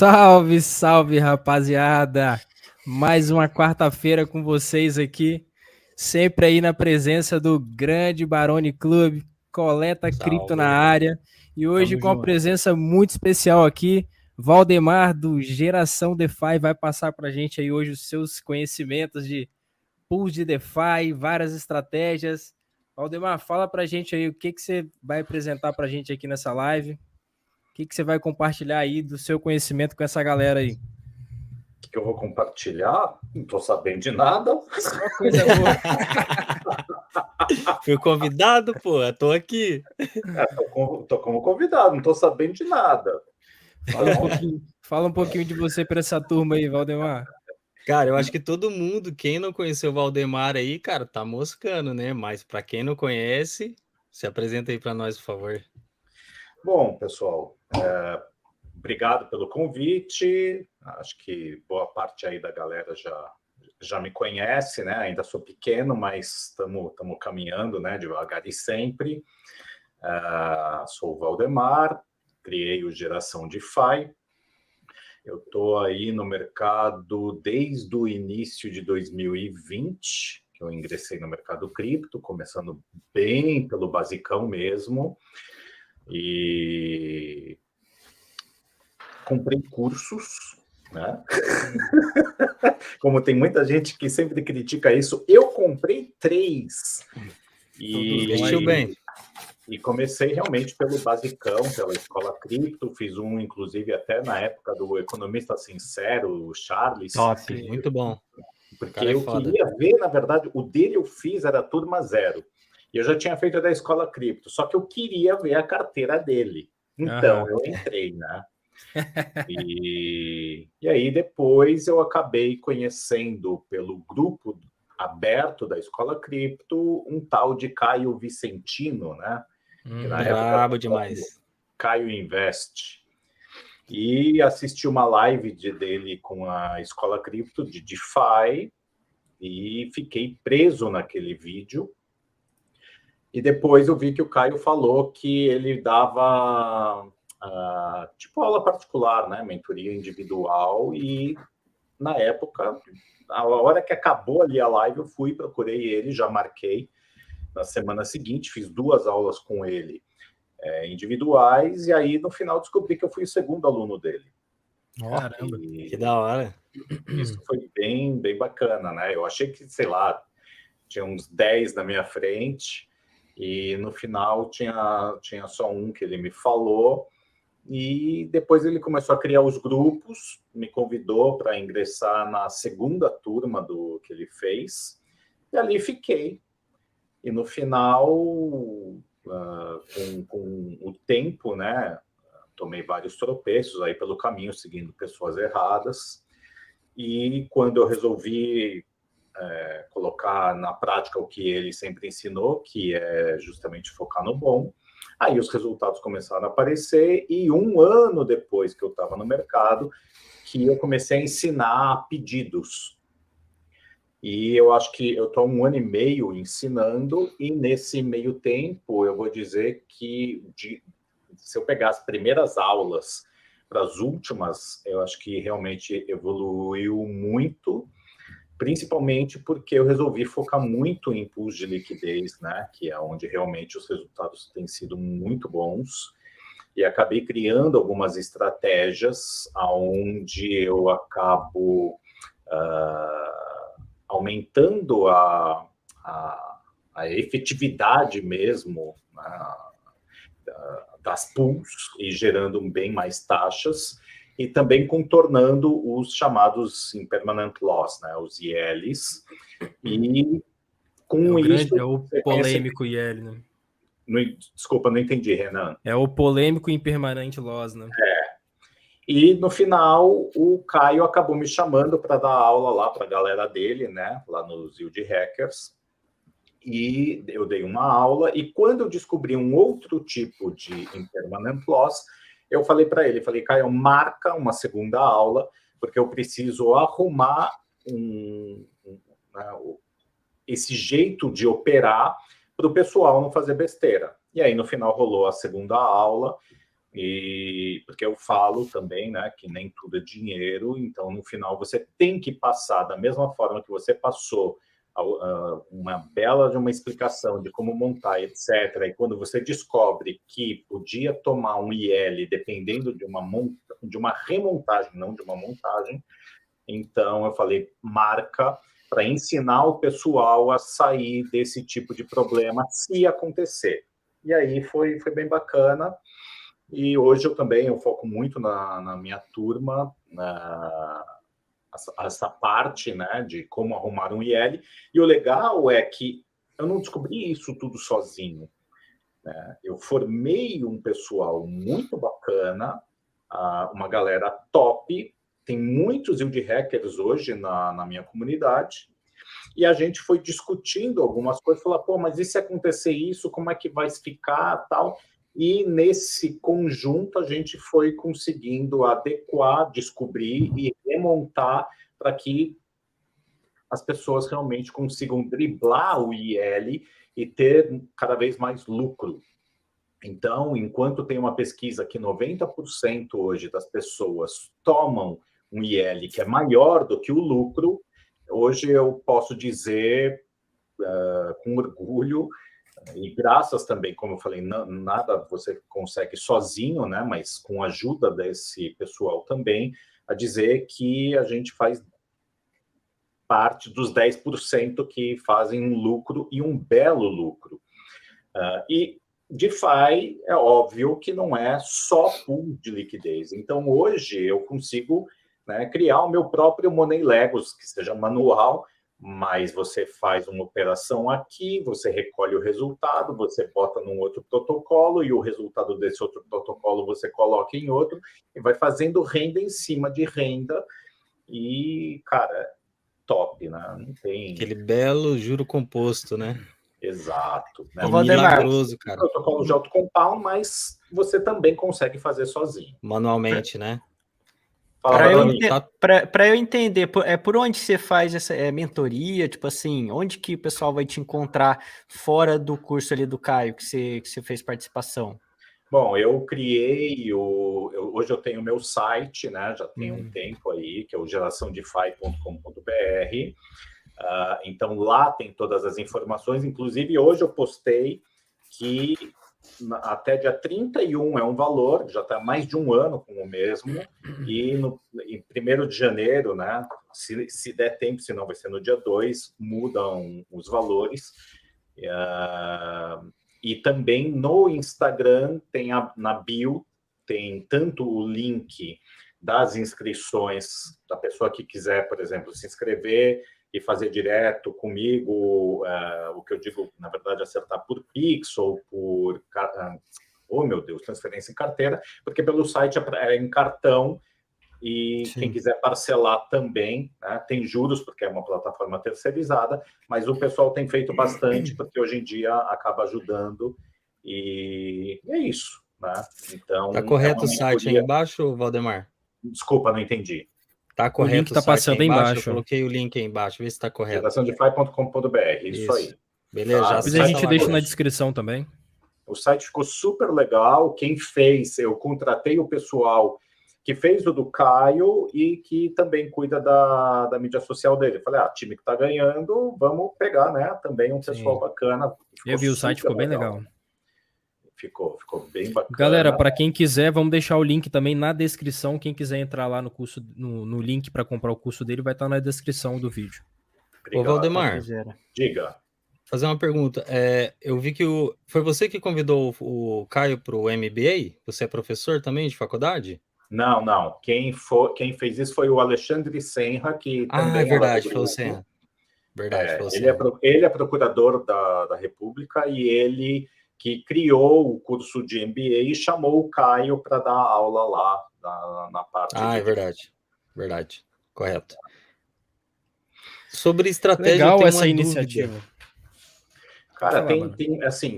Salve, salve, rapaziada! Mais uma quarta-feira com vocês aqui, sempre aí na presença do grande Barone Club, Coleta Cripto na Salve. área. E hoje Tamo com uma junto. presença muito especial aqui, Valdemar do Geração DeFi vai passar pra gente aí hoje os seus conhecimentos de pools de DeFi, várias estratégias. Valdemar, fala pra gente aí o que você vai apresentar pra gente aqui nessa live. O que você vai compartilhar aí do seu conhecimento com essa galera aí? Que eu vou compartilhar? Não estou sabendo de nada. Só coisa boa. Fui convidado, pô, tô aqui. Tô como convidado, não estou sabendo de nada. Fala um pouquinho de você para essa turma aí, Valdemar. Cara, eu acho que todo mundo, quem não conheceu o Valdemar aí, cara, tá moscando, né? Mas pra quem não conhece, se apresenta aí pra nós, por favor. Bom, pessoal, obrigado pelo convite. Acho que boa parte aí da galera já me conhece, né? Ainda sou pequeno, mas estamos caminhando, né? Devagar e sempre. Sou o Valdemar, criei o Geração DeFi. Eu estou aí no mercado desde o início de 2020, que eu ingressei no mercado cripto, começando bem pelo basicão mesmo. E comprei cursos, né? Como tem muita gente que sempre critica isso, eu comprei 3. Investiu bem. E comecei realmente pelo basicão, pela escola cripto, fiz um, inclusive, até na época do Economista Sincero, o Charles. Top, muito bom. Porque eu queria ver, na verdade, o dele eu fiz, era turma 0. E eu já tinha feito da escola cripto, só que eu queria ver a carteira dele. Então, eu entrei, né? E aí, depois, eu acabei conhecendo pelo grupo aberto da escola cripto um tal de Caio Vicentino, né? Brabo demais. Caio Invest. E assisti uma live dele com a escola cripto de DeFi e fiquei preso naquele vídeo. E depois eu vi que o Caio falou que ele dava tipo aula particular, né? Mentoria individual. E na época, a hora que acabou ali a live, eu fui, procurei ele, já marquei. Na semana seguinte, fiz 2 aulas com ele individuais, e aí no final descobri que eu fui o segundo aluno dele. Caramba, que da hora. Isso foi bem bacana, né? Eu achei que, sei lá, tinha uns 10 na minha frente, e no final tinha só um que ele me falou, e depois ele começou a criar os grupos, me convidou para ingressar na segunda turma do que ele fez, e ali fiquei. E no final, com o tempo, né, tomei vários tropeços aí pelo caminho, seguindo pessoas erradas. E quando eu resolvi colocar na prática o que ele sempre ensinou, que é justamente focar no bom, aí os resultados começaram a aparecer. E 1 ano depois que eu estava no mercado, que eu comecei a ensinar pedidos. E eu acho que eu estou 1 ano e meio ensinando, e nesse meio tempo eu vou dizer que se eu pegar as primeiras aulas para as últimas, eu acho que realmente evoluiu muito, principalmente porque eu resolvi focar muito em pools de liquidez, né, que é onde realmente os resultados têm sido muito bons, e acabei criando algumas estratégias onde eu acabo aumentando a efetividade mesmo, né, das pools e gerando bem mais taxas, e também contornando os chamados impermanent loss, né, os ILs. E com isso... É o polêmico IL, né? Desculpa, não entendi, Renan. É o polêmico impermanente loss, né? E no final, o Caio acabou me chamando para dar aula lá para a galera dele, né, lá nos Yield Hackers. E eu dei uma aula, e quando eu descobri um outro tipo de impermanent loss, eu falei para ele, Caio, marca uma segunda aula, porque eu preciso arrumar esse jeito de operar para o pessoal não fazer besteira. E aí, no final, rolou a segunda aula, E porque eu falo também, né, que nem tudo é dinheiro, então no final você tem que passar da mesma forma que você passou uma bela de uma explicação de como montar, etc. E quando você descobre que podia tomar um IL dependendo de uma remontagem, não de uma montagem, então eu falei, marca para ensinar o pessoal a sair desse tipo de problema se acontecer. E aí foi bem bacana. E hoje eu foco muito na minha turma, essa parte, né, de como arrumar um IL. E o legal é que eu não descobri isso tudo sozinho, né? Eu formei um pessoal muito bacana, uma galera top. Tem muitos yield hackers hoje na minha comunidade. E a gente foi discutindo algumas coisas, falou, pô, mas e se acontecer isso, como é que vai ficar, tal? E nesse conjunto a gente foi conseguindo adequar, descobrir e remontar para que as pessoas realmente consigam driblar o IL e ter cada vez mais lucro. Então, enquanto tem uma pesquisa que 90% hoje das pessoas tomam um IL que é maior do que o lucro, hoje eu posso dizer com orgulho, e graças também, como eu falei, nada você consegue sozinho, né? Mas com a ajuda desse pessoal também, a dizer que a gente faz parte dos 10% que fazem um lucro e um belo lucro. E DeFi é óbvio que não é só pool de liquidez. Então, hoje eu consigo, né, criar o meu próprio Money Legos, que seja manual, mas você faz uma operação aqui, você recolhe o resultado, você bota num outro protocolo e o resultado desse outro protocolo você coloca em outro e vai fazendo renda em cima de renda e, cara, top, né? Não tem... Aquele belo juro composto, né? Exato. Né? Milagroso, cara. Protocolo de autocompal, mas você também consegue fazer sozinho. Manualmente, né? Para eu entender, por onde você faz essa mentoria? Tipo assim, onde que o pessoal vai te encontrar fora do curso ali do Caio, que você fez participação? Bom, eu criei hoje eu tenho o meu site, né? Já tem um tempo aí, que é o geraçãodefi.com.br. Então lá tem todas as informações. Inclusive, hoje eu postei que até dia 31 é um valor, já está mais de um ano com o mesmo, e em 1º de janeiro, né, se der tempo, senão vai ser no dia 2, mudam os valores. E também no Instagram, na bio, tem tanto o link das inscrições, da pessoa que quiser, por exemplo, se inscrever e fazer direto comigo, o que eu digo, na verdade, acertar por Pix ou por, oh meu Deus, transferência em carteira, porque pelo site é em cartão, e sim, quem quiser parcelar também, né, tem juros, porque é uma plataforma terceirizada, mas o pessoal tem feito bastante, porque hoje em dia acaba ajudando, e é isso, né? Então, tá correto o site aí embaixo, Valdemar? Desculpa, não entendi. Tá correto, o link tá passando aí embaixo. Eu coloquei o link aí embaixo, vê se tá correto. Geraçãodefi.com.br, isso aí. Beleza, tá? Depois a gente deixa na descrição também. O site ficou super legal. Quem fez, eu contratei o pessoal que fez o do Caio e que também cuida da mídia social dele. Eu falei, time que tá ganhando, vamos pegar, né? Também um pessoal bacana. Eu vi o site, ficou bem legal. Ficou bem bacana. Galera, para quem quiser, vamos deixar o link também na descrição. Quem quiser entrar lá no curso, no link para comprar o curso dele, vai estar na descrição do vídeo. Obrigado. Ô, Valdemar, diga. Fazer uma pergunta. Eu vi que foi você que convidou o Caio para o MBA? Você é professor também de faculdade? Não. Quem fez isso foi o Alexandre Senra, que também é verdade, foi o Senra. Verdade, foi o Senra. Ele é procurador da República e ele que criou o curso de MBA e chamou o Caio para dar aula lá na parte. É verdade. Correto. Sobre estratégia, legal eu tenho essa uma iniciativa. Dúvida. Cara,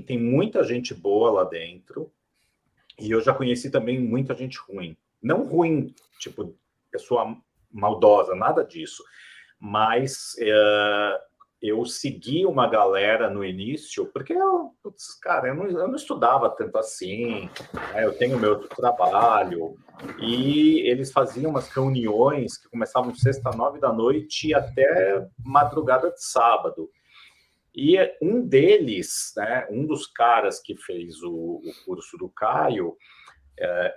tem muita gente boa lá dentro e eu já conheci também muita gente ruim. Não ruim, tipo, pessoa maldosa, nada disso. Mas eu segui uma galera no início, porque eu não estudava tanto assim, né? Eu tenho meu outro trabalho, e eles faziam umas reuniões que começavam sexta, 9 da noite e até madrugada de sábado. E um deles, né, um dos caras que fez o curso do Caio,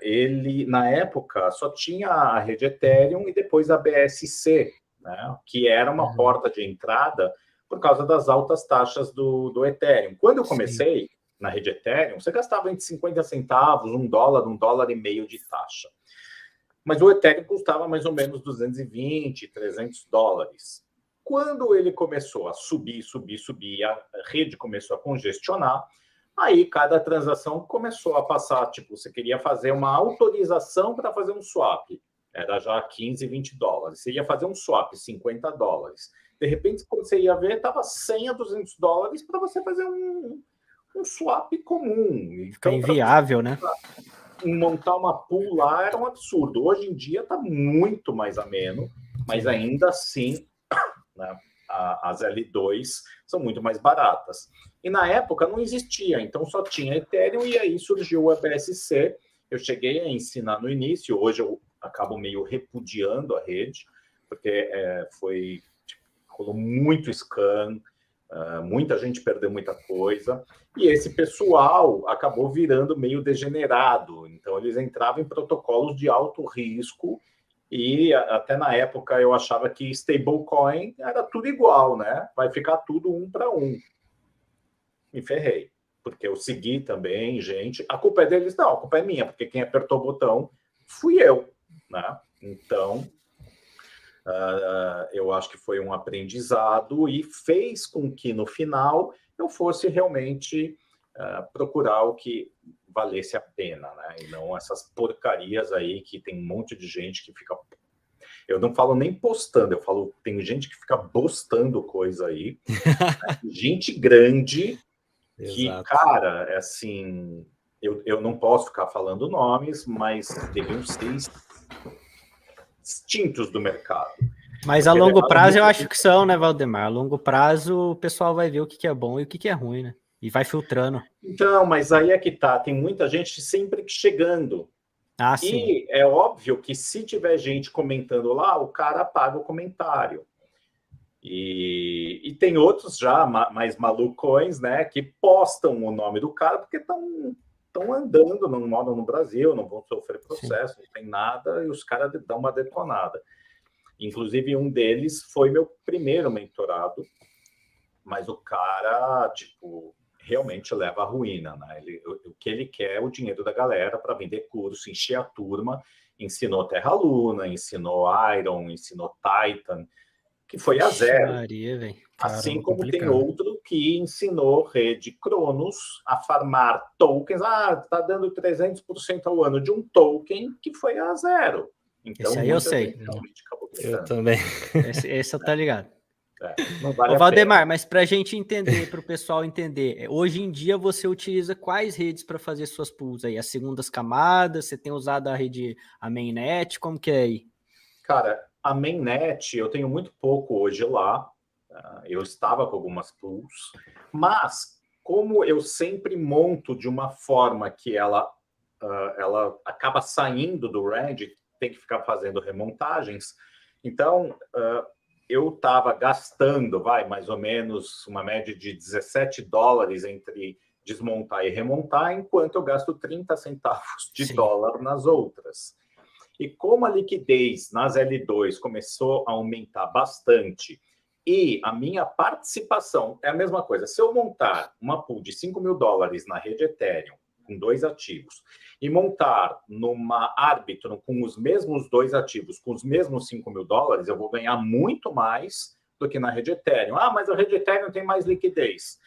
ele, na época, só tinha a rede Ethereum e depois a BSC, né, que era uma porta de entrada por causa das altas taxas do Ethereum. Quando eu comecei na rede Ethereum, você gastava entre 50 centavos, $1, $1,50 de taxa. Mas o Ethereum custava mais ou menos 220, $300. Quando ele começou a subir, a rede começou a congestionar, aí cada transação começou a passar, tipo, você queria fazer uma autorização para fazer um swap, era já $15, $20. Você ia fazer um swap, $50. De repente, quando você ia ver, estava $100 a $200 para você fazer um swap comum. Fica inviável, né? Montar uma pool lá era um absurdo. Hoje em dia está muito mais ameno, mas ainda assim, né, as L2 são muito mais baratas. E na época não existia, então só tinha Ethereum, e aí surgiu a BSC. Eu cheguei a ensinar no início, hoje eu acabo meio repudiando a rede, porque rolou muito scam, muita gente perdeu muita coisa, e esse pessoal acabou virando meio degenerado. Então eles entravam em protocolos de alto risco, e até na época eu achava que stablecoin era tudo igual, né? Vai ficar tudo 1 para 1. Me ferrei, porque eu segui também, gente. A culpa é deles? Não, a culpa é minha, porque quem apertou o botão fui eu, né? Então, eu acho que foi um aprendizado e fez com que, no final, eu fosse realmente procurar o que valesse a pena, né? E não essas porcarias aí que tem um monte de gente que fica... Eu não falo nem postando, eu falo, tem gente que fica postando coisa aí, né? Gente grande que, cara, é assim, eu não posso ficar falando nomes, mas deviam ser extintos do mercado. Mas a longo prazo eu acho que são, né, Valdemar? A longo prazo o pessoal vai ver o que é bom e o que é ruim, né? E vai filtrando. Então, mas aí é que tá, tem muita gente sempre chegando. Ah, sim. E é óbvio que se tiver gente comentando lá, o cara apaga o comentário. E tem outros já mais malucões, né, que postam o nome do cara porque estão andando, não moram no Brasil, não vão sofrer processo, não tem nada, e os caras dão uma detonada. Inclusive, um deles foi meu primeiro mentorado, mas o cara, tipo, realmente leva à ruína, né? O que ele quer é o dinheiro da galera para vender curso, encher a turma. Ensinou Terra Luna, ensinou Iron, ensinou Titan, que foi a zero. Maria, assim como complicado. Tem outro que ensinou rede Cronos a farmar tokens. Tá dando 300% ao ano de um token que foi a zero. Então, esse aí eu sei. Eu também. Esse eu tá ligado. Não vale Ô, Valdemar, mas para a gente entender, para o pessoal entender, hoje em dia você utiliza quais redes para fazer suas pools aí? As segundas camadas? Você tem usado a mainnet? Como que é aí? Cara, a mainnet eu tenho muito pouco hoje lá. Eu estava com algumas pools, mas como eu sempre monto de uma forma que ela acaba saindo do Reddit, tem que ficar fazendo remontagens, então eu estava gastando, mais ou menos uma média de $17 entre desmontar e remontar, enquanto eu gasto 30 centavos de dólar nas outras. E como a liquidez nas L2 começou a aumentar bastante e a minha participação é a mesma coisa, se eu montar uma pool de $5 mil na rede Ethereum com 2 ativos e montar numa Arbitrum com os mesmos 2 ativos, com os mesmos $5 mil, eu vou ganhar muito mais do que na rede Ethereum. Mas a rede Ethereum tem mais liquidez.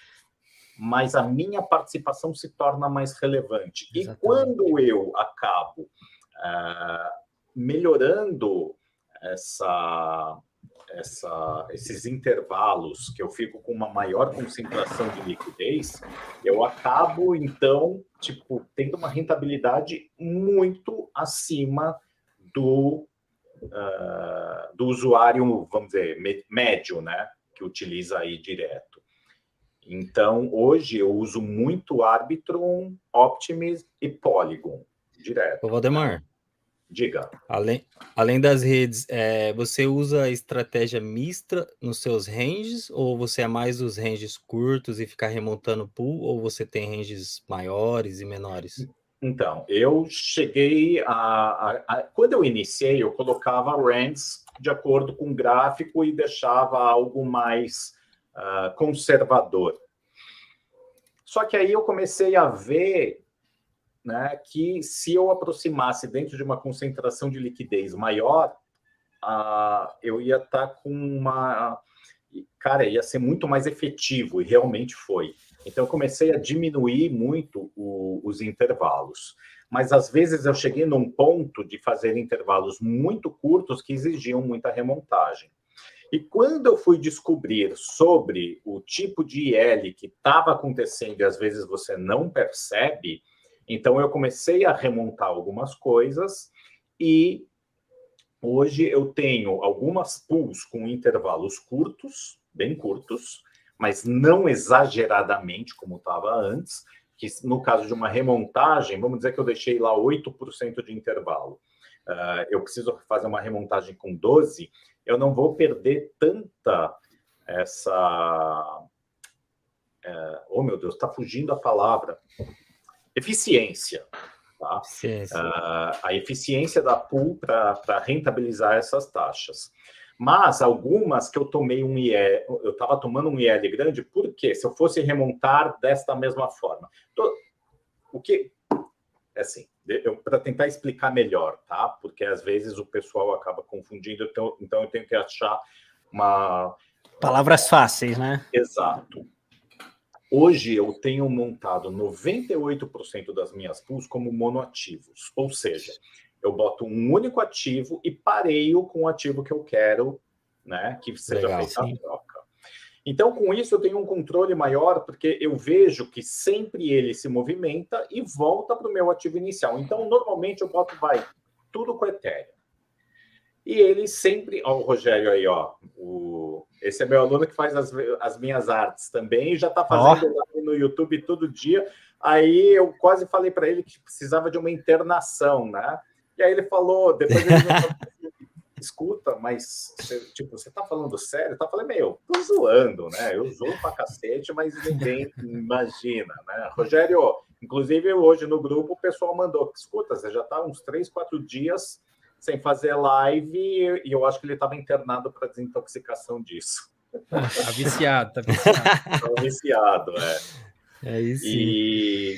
Mas a minha participação se torna mais relevante. Exatamente. E quando eu acabo melhorando esses intervalos, que eu fico com uma maior concentração de liquidez, eu acabo, então, tendo uma rentabilidade muito acima do usuário, vamos dizer, médio, né? que utiliza aí direto. Então, hoje eu uso muito Arbitrum, Optimism e Polygon, direto. Ô, Valdemar, Diga. além das redes, você usa a estratégia mista nos seus ranges, ou você é mais dos ranges curtos e ficar remontando pool, ou você tem ranges maiores e menores? Então, eu cheguei quando eu iniciei, eu colocava ranges de acordo com o gráfico e deixava algo mais conservador. Só que aí eu comecei a ver, né, que se eu aproximasse dentro de uma concentração de liquidez maior, eu ia estar com uma... Cara, ia ser muito mais efetivo, e realmente foi. Então, eu comecei a diminuir muito os intervalos. Mas, às vezes, eu cheguei num ponto de fazer intervalos muito curtos que exigiam muita remontagem. E quando eu fui descobrir sobre o tipo de IL que estava acontecendo e, às vezes, você não percebe, então eu comecei a remontar algumas coisas e hoje eu tenho algumas pools com intervalos curtos, bem curtos, mas não exageradamente como estava antes, que no caso de uma remontagem, vamos dizer que eu deixei lá 8% de intervalo. Eu preciso fazer uma remontagem com 12%, eu não vou perder tanta essa... oh, meu Deus, está fugindo a palavra. Eficiência. Tá? A eficiência da pool para rentabilizar essas taxas. Mas algumas que eu tomei eu estava tomando um IL grande, por quê? Se eu fosse remontar desta mesma forma. O que... assim, para tentar explicar melhor, tá? Porque às vezes o pessoal acaba confundindo, então eu tenho que achar uma... Palavras fáceis, né? Exato. Hoje eu tenho montado 98% das minhas pools como monoativos, ou seja, eu boto um único ativo e pareio com o ativo que eu quero, né, que seja feita a troca. Então, com isso, eu tenho um controle maior, porque eu vejo que sempre ele se movimenta e volta para o meu ativo inicial. Então, normalmente, eu boto, tudo com Ethereum. E ele sempre... Ó, o Rogério aí, ó. Esse é meu aluno que faz as minhas artes também, e já está fazendo no YouTube todo dia. Aí eu quase falei para ele que precisava de uma internação, né? E aí ele falou, depois ele falou, escuta, mas você tá falando sério? Eu falei, tô zoando, né? Eu zoo pra cacete, mas ninguém imagina, né? Rogério, inclusive hoje no grupo o pessoal mandou, escuta, você já tá uns 3, 4 dias sem fazer live e eu acho que ele estava internado para desintoxicação disso. Tá viciado, tá viciado. Tá viciado, Aí sim.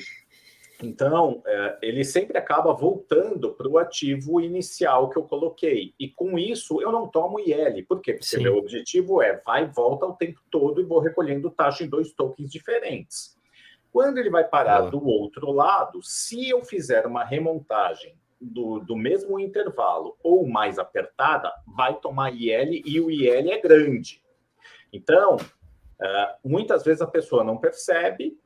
Então, ele sempre acaba voltando para o ativo inicial que eu coloquei. E com isso, eu não tomo IL. Por quê? Porque meu objetivo é vai e volta o tempo todo e vou recolhendo taxa em 2 tokens diferentes. Quando ele vai parar do outro lado, se eu fizer uma remontagem do mesmo intervalo ou mais apertada, vai tomar IL e o IL é grande. Então, muitas vezes a pessoa não percebe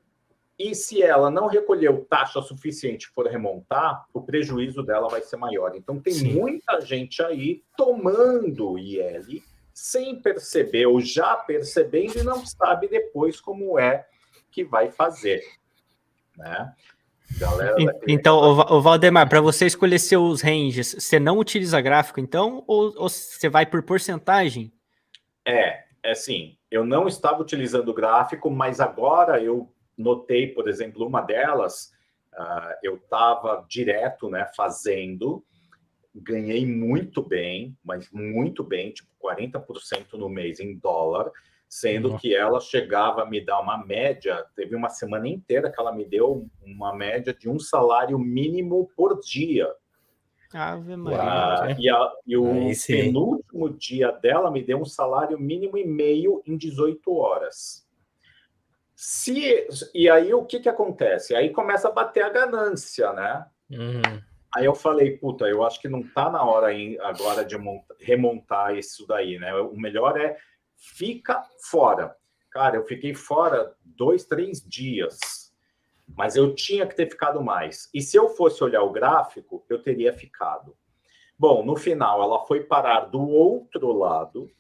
e se ela não recolheu taxa suficiente for remontar, o prejuízo dela vai ser maior. Então, tem muita gente aí tomando IL sem perceber ou já percebendo e não sabe depois como é que vai fazer, né? Galera então, o Valdemar, para você escolher seus ranges, você não utiliza gráfico, então, ou você vai por porcentagem? Assim, eu não estava utilizando o gráfico, mas agora eu notei, por exemplo, uma delas, eu estava direto, né, fazendo, ganhei muito bem, mas muito bem, tipo 40% no mês em dólar, sendo que ela chegava a me dar uma média, teve uma semana inteira que ela me deu uma média de um salário mínimo por dia. Ave Maria. E o penúltimo dia dela me deu um salário mínimo e meio em 18 horas. E aí o que acontece? Aí começa a bater a ganância, né? Aí eu falei, puta, eu acho que não tá na hora agora de remontar isso daí, né? O melhor é fica fora. Cara, eu fiquei fora 2, 3 dias, mas eu tinha que ter ficado mais. E se eu fosse olhar o gráfico, eu teria ficado. Bom, no final, ela foi parar do outro lado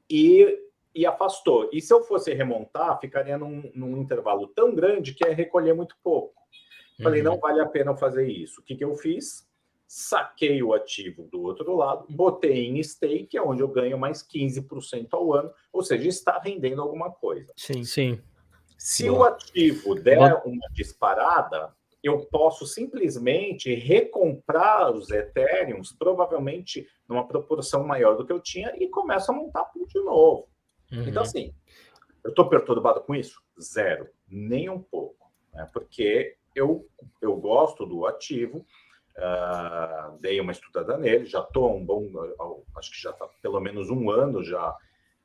e e afastou. E se eu fosse remontar, ficaria num intervalo tão grande que ia recolher muito pouco. Falei, não vale a pena eu fazer isso. O que eu fiz? Saquei o ativo do outro lado, botei em stake, é onde eu ganho mais 15% ao ano, ou seja, está rendendo alguma coisa. Sim. Se o ativo der uma disparada, eu posso simplesmente recomprar os Ethereums, provavelmente numa proporção maior do que eu tinha, e começo a montar pool de novo. Então, assim, eu estou perturbado com isso? Zero, nem um pouco, né? Porque eu gosto do ativo, dei uma estudada nele, já estou acho que já está pelo menos um ano já,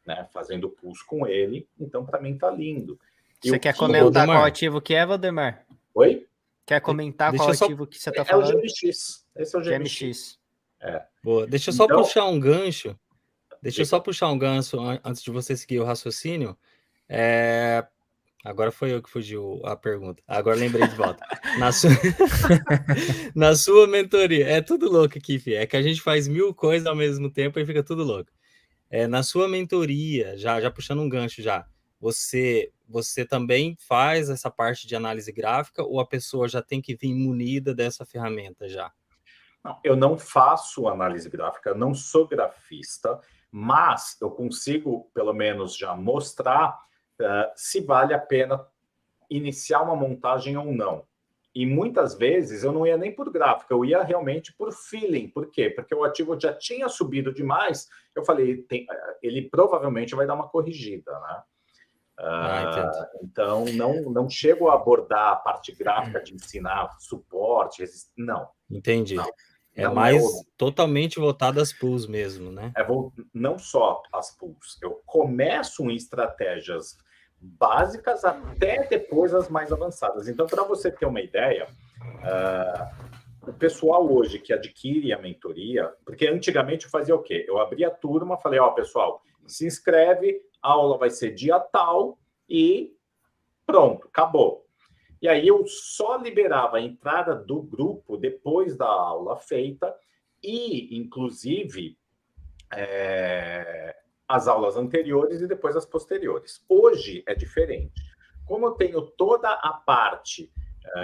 né, fazendo pools com ele, então para mim está lindo. Você quer comentar qual ativo que é, Valdemar? Oi? Quer comentar qual ativo que você está falando? É o GMX. Esse é o GMX. Boa. Deixa eu só puxar um gancho. Antes de você seguir o raciocínio. Agora foi eu que fugiu a pergunta. Agora lembrei de volta. Na sua mentoria. É tudo louco aqui, filho. É que a gente faz 1000 coisas ao mesmo tempo e fica tudo louco. Na sua mentoria, já puxando um gancho já, você também faz essa parte de análise gráfica ou a pessoa já tem que vir munida dessa ferramenta já? Não, eu não faço análise gráfica, não sou grafista, mas eu consigo, pelo menos, já mostrar se vale a pena iniciar uma montagem ou não. E muitas vezes eu não ia nem por gráfico, eu ia realmente por feeling. Por quê? Porque o ativo já tinha subido demais. Eu falei, ele provavelmente vai dar uma corrigida, né? Então, não chego a abordar a parte gráfica de ensinar suporte, não. Entendi. Não mais totalmente voltado às pools mesmo, né? Não só às pools. Eu começo em estratégias básicas até depois as mais avançadas. Então, para você ter uma ideia, o pessoal hoje que adquire a mentoria, porque antigamente eu fazia o quê? Eu abria a turma, falei, pessoal, se inscreve, a aula vai ser dia tal e pronto, acabou. E aí eu só liberava a entrada do grupo depois da aula feita e, inclusive, as aulas anteriores e depois as posteriores. Hoje é diferente. Como eu tenho toda a parte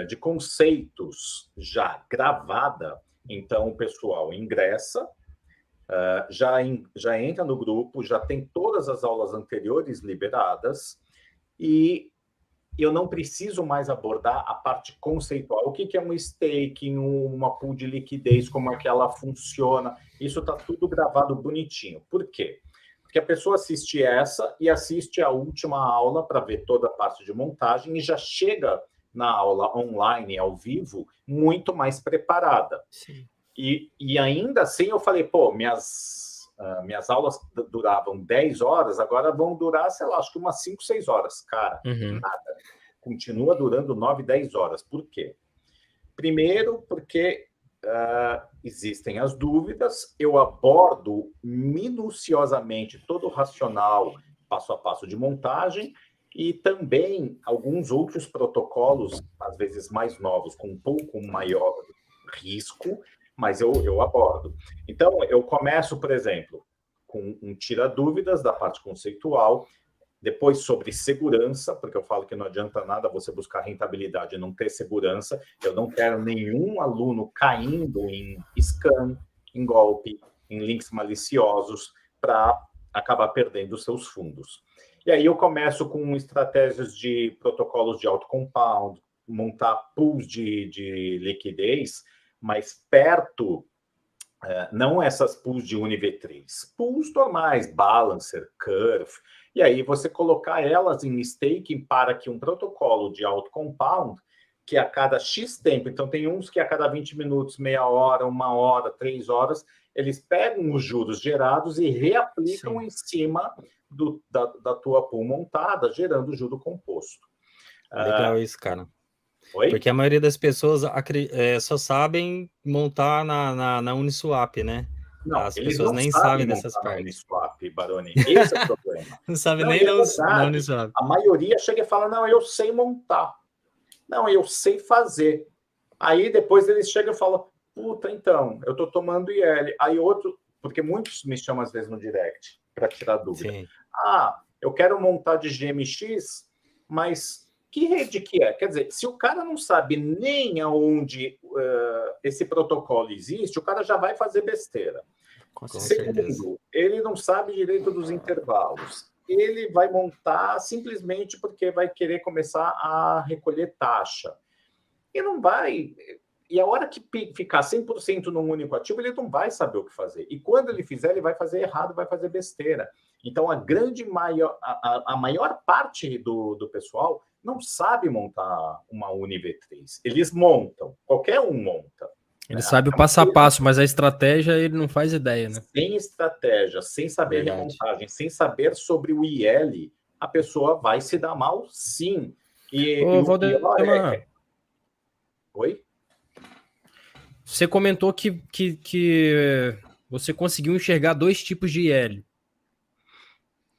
de conceitos já gravada, então o pessoal ingressa, já entra no grupo, já tem todas as aulas anteriores liberadas e eu não preciso mais abordar a parte conceitual. O que é um staking, uma pool de liquidez, como é que ela funciona. Isso está tudo gravado bonitinho. Por quê? Porque a pessoa assiste essa e assiste a última aula para ver toda a parte de montagem e já chega na aula online, ao vivo, muito mais preparada. Sim. E ainda assim eu falei, minhas aulas duravam 10 horas, agora vão durar, sei lá, acho que umas 5, 6 horas. Cara, nada. Continua durando 9, 10 horas. Por quê? Primeiro, porque existem as dúvidas, eu abordo minuciosamente todo o racional, passo a passo de montagem, e também alguns outros protocolos, às vezes mais novos, com um pouco maior risco, mas eu abordo. Então, eu começo, por exemplo, com um tira-dúvidas da parte conceitual, depois sobre segurança, porque eu falo que não adianta nada você buscar rentabilidade e não ter segurança. Eu não quero nenhum aluno caindo em scam, em golpe, em links maliciosos, para acabar perdendo os seus fundos. E aí eu começo com estratégias de protocolos de auto-compound, montar pools de liquidez, mas perto, não essas pools de UniV3, pools normais, Balancer, Curve, e aí você colocar elas em staking para que um protocolo de auto-compound, que a cada X tempo, então tem uns que a cada 20 minutos, meia hora, 1 hora, 3 horas, eles pegam os juros gerados e reaplicam Sim. em cima da tua pool montada, gerando juro composto. Legal isso, cara. Oi? Porque a maioria das pessoas só sabem montar na Uniswap, né? Não, as pessoas nem sabem dessas partes. Uniswap, Baroni. Esse é o problema. Não sabe nem na Uniswap. A maioria chega e fala, não, eu sei montar. Não, eu sei fazer. Aí depois eles chegam e falam, puta, então, eu tô tomando IL. Aí outro, porque muitos me chamam às vezes no direct para tirar dúvida. Sim. eu quero montar de GMX, mas que rede que é? Quer dizer, se o cara não sabe nem aonde esse protocolo existe, o cara já vai fazer besteira. Com Segundo, ele não sabe direito dos intervalos. Ele vai montar simplesmente porque vai querer começar a recolher taxa. E não vai... E a hora que ficar 100% num único ativo, ele não vai saber o que fazer. E quando ele fizer, ele vai fazer errado, vai fazer besteira. Então, a maior parte do pessoal não sabe montar uma UniV3. Eles montam, qualquer um monta. Ele sabe o passo a passo, mas a estratégia ele não faz ideia, né? Sem estratégia, sem saber remontagem, sem saber sobre o IL, a pessoa vai se dar mal, sim. Ô, Valdemar, Oi? Você comentou que você conseguiu enxergar 2 tipos de IL.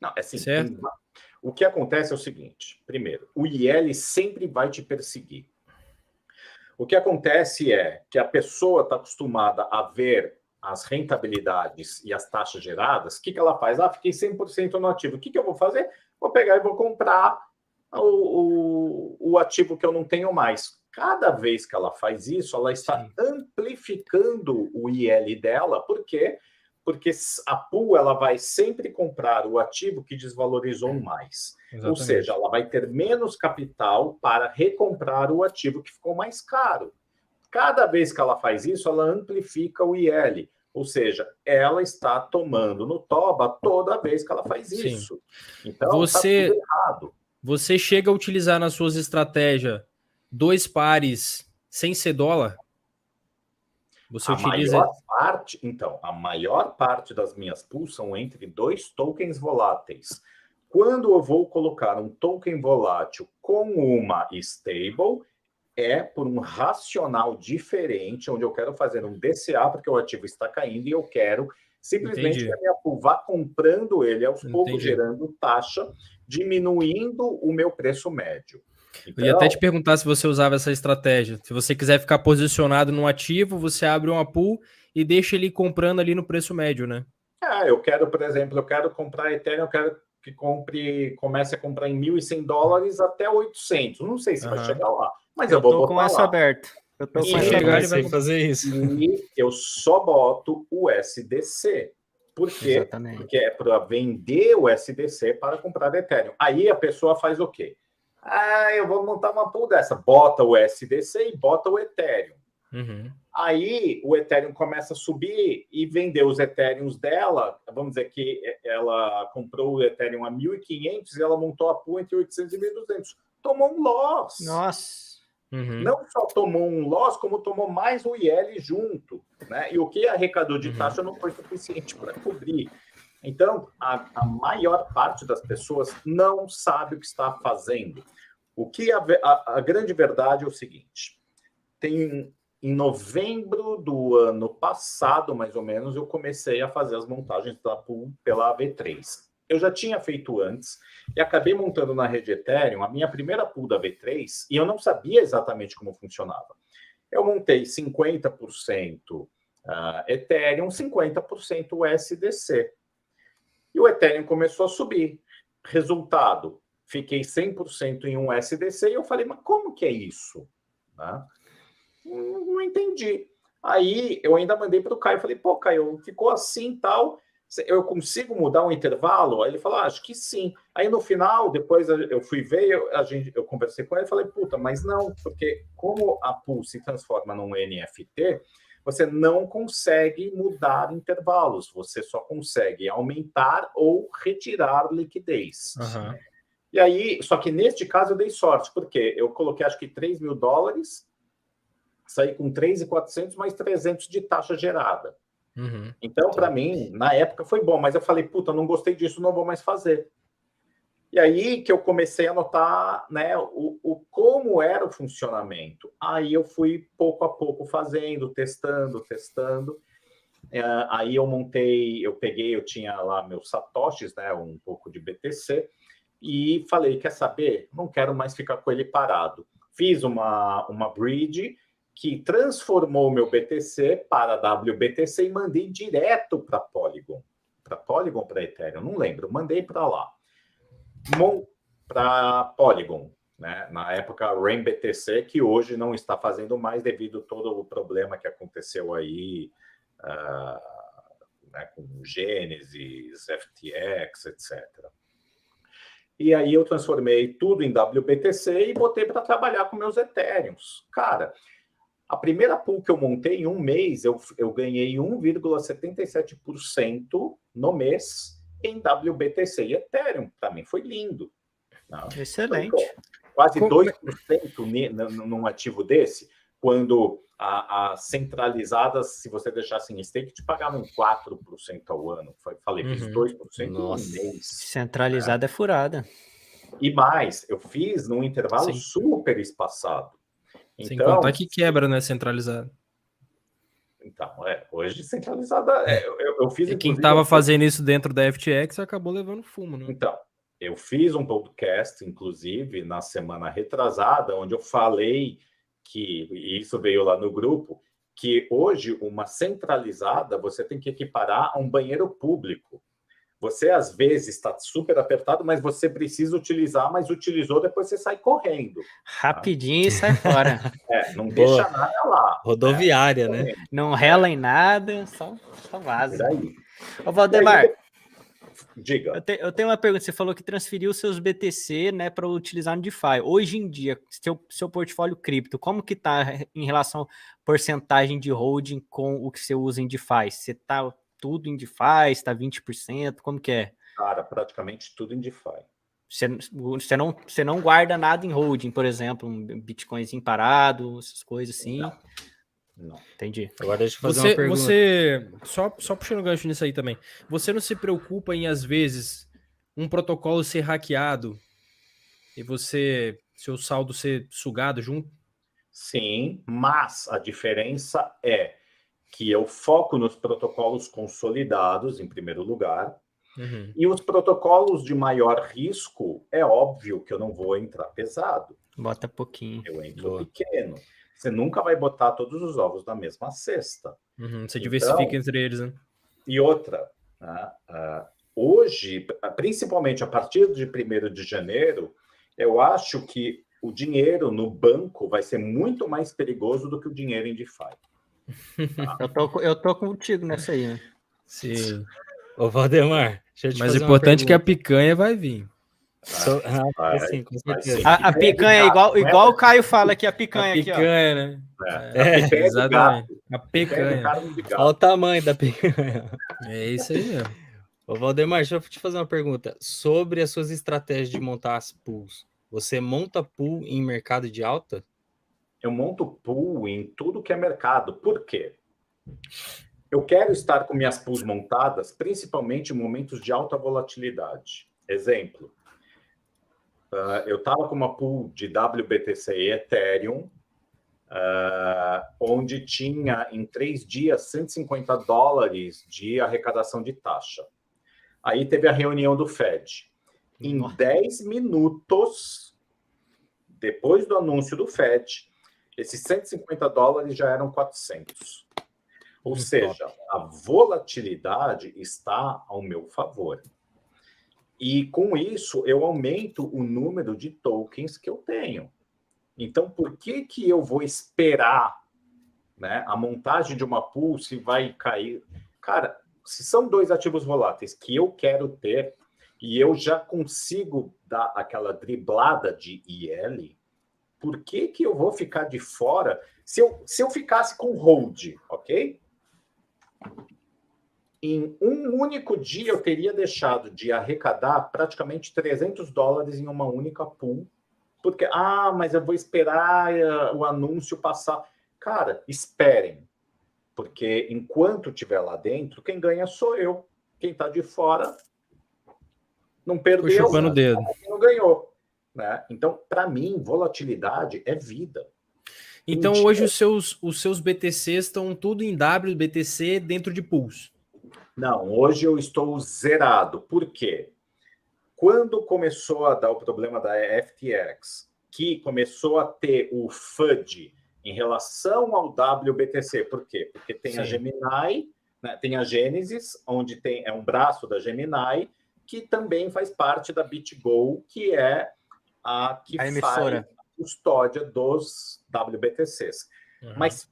Não, é assim, certo? O que acontece é o seguinte. Primeiro, o IL sempre vai te perseguir. O que acontece é que a pessoa está acostumada a ver as rentabilidades e as taxas geradas. O que ela faz? Fiquei 100% no ativo. O que eu vou fazer? Vou pegar e vou comprar o ativo que eu não tenho mais. Cada vez que ela faz isso, ela está amplificando o IL dela. Por quê? Porque a pool ela vai sempre comprar o ativo que desvalorizou mais. Exatamente. Ou seja, ela vai ter menos capital para recomprar o ativo que ficou mais caro. Cada vez que ela faz isso, ela amplifica o IL. Ou seja, ela está tomando no toba toda vez que ela faz isso. Então, está tudo errado. Você chega a utilizar nas suas estratégias 2 pares sem ser dólar? Você utiliza... a maior parte das minhas pools são entre 2 tokens voláteis. Quando eu vou colocar um token volátil com uma stable, é por um racional diferente, onde eu quero fazer um DCA, porque o ativo está caindo e eu quero simplesmente que a minha pool vá comprando ele aos poucos, gerando taxa, diminuindo o meu preço médio. Então, eu ia até te perguntar se você usava essa estratégia. Se você quiser ficar posicionado num ativo, você abre uma pool e deixa ele comprando ali no preço médio, né? Eu quero, por exemplo, eu quero comprar Ethereum, eu quero que comece a comprar em $1.100 até 800. Não sei se vai chegar lá, mas eu vou botar com essa aberta. Eu tô com essa aberta. Vai fazer isso. E eu só boto o SDC. Por quê? Exatamente. Porque é para vender o SDC para comprar Ethereum. Aí a pessoa faz o quê? Eu vou montar uma pool dessa. Bota o SDC e bota o Ethereum. Uhum. Aí o Ethereum começa a subir e vender os Ethereums dela. Vamos dizer que ela comprou o Ethereum a 1.500 e ela montou a pool entre 800 e 1.200. Tomou um loss. Nossa. Uhum. Não só tomou um loss, como tomou mais o IL junto. Né? E o que arrecadou de taxa não foi suficiente para cobrir. Então, a maior parte das pessoas não sabe o que está fazendo. O que a grande verdade é o seguinte: em novembro do ano passado, mais ou menos, eu comecei a fazer as montagens da pool pela V3. Eu já tinha feito antes e acabei montando na rede Ethereum a minha primeira pool da V3 e eu não sabia exatamente como funcionava. Eu montei 50% Ethereum, 50% USDC. E o Ethereum começou a subir. Resultado, fiquei 100% em um SDC e eu falei, mas como que é isso? Não entendi. Aí eu ainda mandei para o Caio, falei, pô, Caio, ficou assim e tal, eu consigo mudar um intervalo? Aí ele falou, acho que sim. Aí no final, depois eu fui ver, eu conversei com ele e falei, puta, mas não, porque como a pool se transforma num NFT, você não consegue mudar intervalos, você só consegue aumentar ou retirar liquidez. Uhum. E aí, só que neste caso eu dei sorte, porque eu coloquei acho que $3.000, saí com 3.400 mais 300 de taxa gerada. Uhum. Então, para mim, na época foi bom, mas eu falei, puta, não gostei disso, não vou mais fazer. E aí que eu comecei a notar, né, como era o funcionamento. Aí eu fui pouco a pouco fazendo, testando. Aí eu tinha lá meus satoshis, né, um pouco de BTC, e falei, quer saber? Não quero mais ficar com ele parado. Fiz uma bridge que transformou meu BTC para WBTC e mandei direto para Polygon. Para Ethereum, não lembro, mandei para lá. Para Polygon, né? Na época RainBTC, que hoje não está fazendo mais devido a todo o problema que aconteceu aí né, com Genesis, FTX, etc. E aí eu transformei tudo em WBTC e botei para trabalhar com meus Ethereums. Cara, a primeira pool que eu montei em um mês, eu ganhei 1,77% no mês em WBTC e Ethereum. Para mim foi lindo. Não? Excelente. Então, quase 2% num ativo desse, quando as centralizadas, se você deixasse em stake, te pagavam 4% ao ano. Falei, fiz 2% em um mês. Centralizada é furada. E mais, eu fiz num intervalo super espaçado. Sem Então, contar que quebra, né, centralizado. Então, hoje centralizada, eu fiz... E quem estava fazendo isso dentro da FTX acabou levando fumo, né? Então, eu fiz um podcast, inclusive, na semana retrasada, onde eu falei que, e isso veio lá no grupo, que hoje uma centralizada você tem que equiparar a um banheiro público. Você, às vezes, está super apertado, mas você precisa utilizar, mas utilizou, depois você sai correndo. Rapidinho e sai fora. Não deixa nada lá. Rodoviária, né? Não rela em nada, só vaza. Ô, Valdemar, diga. Eu tenho uma pergunta. Você falou que transferiu seus BTC, né, para utilizar no DeFi. Hoje em dia, seu portfólio cripto, como que tá em relação à porcentagem de holding com o que você usa em DeFi? Você tá tudo em DeFi? Está 20%? Como que é? Cara, praticamente tudo em DeFi. Você não guarda nada em holding, por exemplo, um bitcoinzinho parado, essas coisas assim? Não. Entendi. Agora deixa eu fazer uma pergunta. Só puxando o gancho nisso aí também. Você não se preocupa em, às vezes, um protocolo ser hackeado e seu saldo ser sugado junto? Sim, mas a diferença é que eu foco nos protocolos consolidados, em primeiro lugar, e os protocolos de maior risco, é óbvio que eu não vou entrar pesado. Bota pouquinho. Eu entro pequeno. Você nunca vai botar todos os ovos na mesma cesta. Você diversifica entre eles, né? E outra, hoje, principalmente a partir de 1º de janeiro, eu acho que o dinheiro no banco vai ser muito mais perigoso do que o dinheiro em DeFi. Eu tô contigo nessa aí, né? Sim. Ô, Valdemar, deixa eu te Mas fazer o importante uma é que a picanha vai vir. Sim, com certeza. A picanha, igual o Caio fala aqui, a picanha aqui, ó. Né? Exatamente. A picanha. Olha o tamanho da picanha. É isso aí mesmo. Ô, Valdemar, deixa eu te fazer uma pergunta. Sobre as suas estratégias de montar as pools, você monta pool em mercado de alta? Eu monto pool em tudo que é mercado. Por quê? Eu quero estar com minhas pools montadas, principalmente em momentos de alta volatilidade. Exemplo, eu estava com uma pool de WBTC e Ethereum, onde tinha em 3 dias $150 de arrecadação de taxa. Aí teve a reunião do Fed. Em 10 minutos, depois do anúncio do Fed, esses $150 já eram 400. Ou seja, a volatilidade está ao meu favor. E com isso, eu aumento o número de tokens que eu tenho. Então, por que eu vou esperar, né, a montagem de uma pool se vai cair? Cara, se são 2 ativos voláteis que eu quero ter e eu já consigo dar aquela driblada de IL, por que eu vou ficar de fora? Se eu ficasse com hold, ok? Em um único dia eu teria deixado de arrecadar praticamente $300 em uma única pool, porque, mas eu vou esperar o anúncio passar. Cara, esperem, porque enquanto estiver lá dentro, quem ganha sou eu. Quem está de fora não perdeu, chupando o dedo. Não ganhou. Né? Então, para mim, volatilidade é vida. Então, hoje os seus BTCs estão tudo em WBTC dentro de pools? Não, hoje eu estou zerado. Por quê? Quando começou a dar o problema da FTX, que começou a ter o FUD em relação ao WBTC, por quê? Porque tem a Gemini, né, tem a Genesis, onde é um braço da Gemini, que também faz parte da BitGo, que é a que A emissora. faz a custódia dos WBTCs. Mas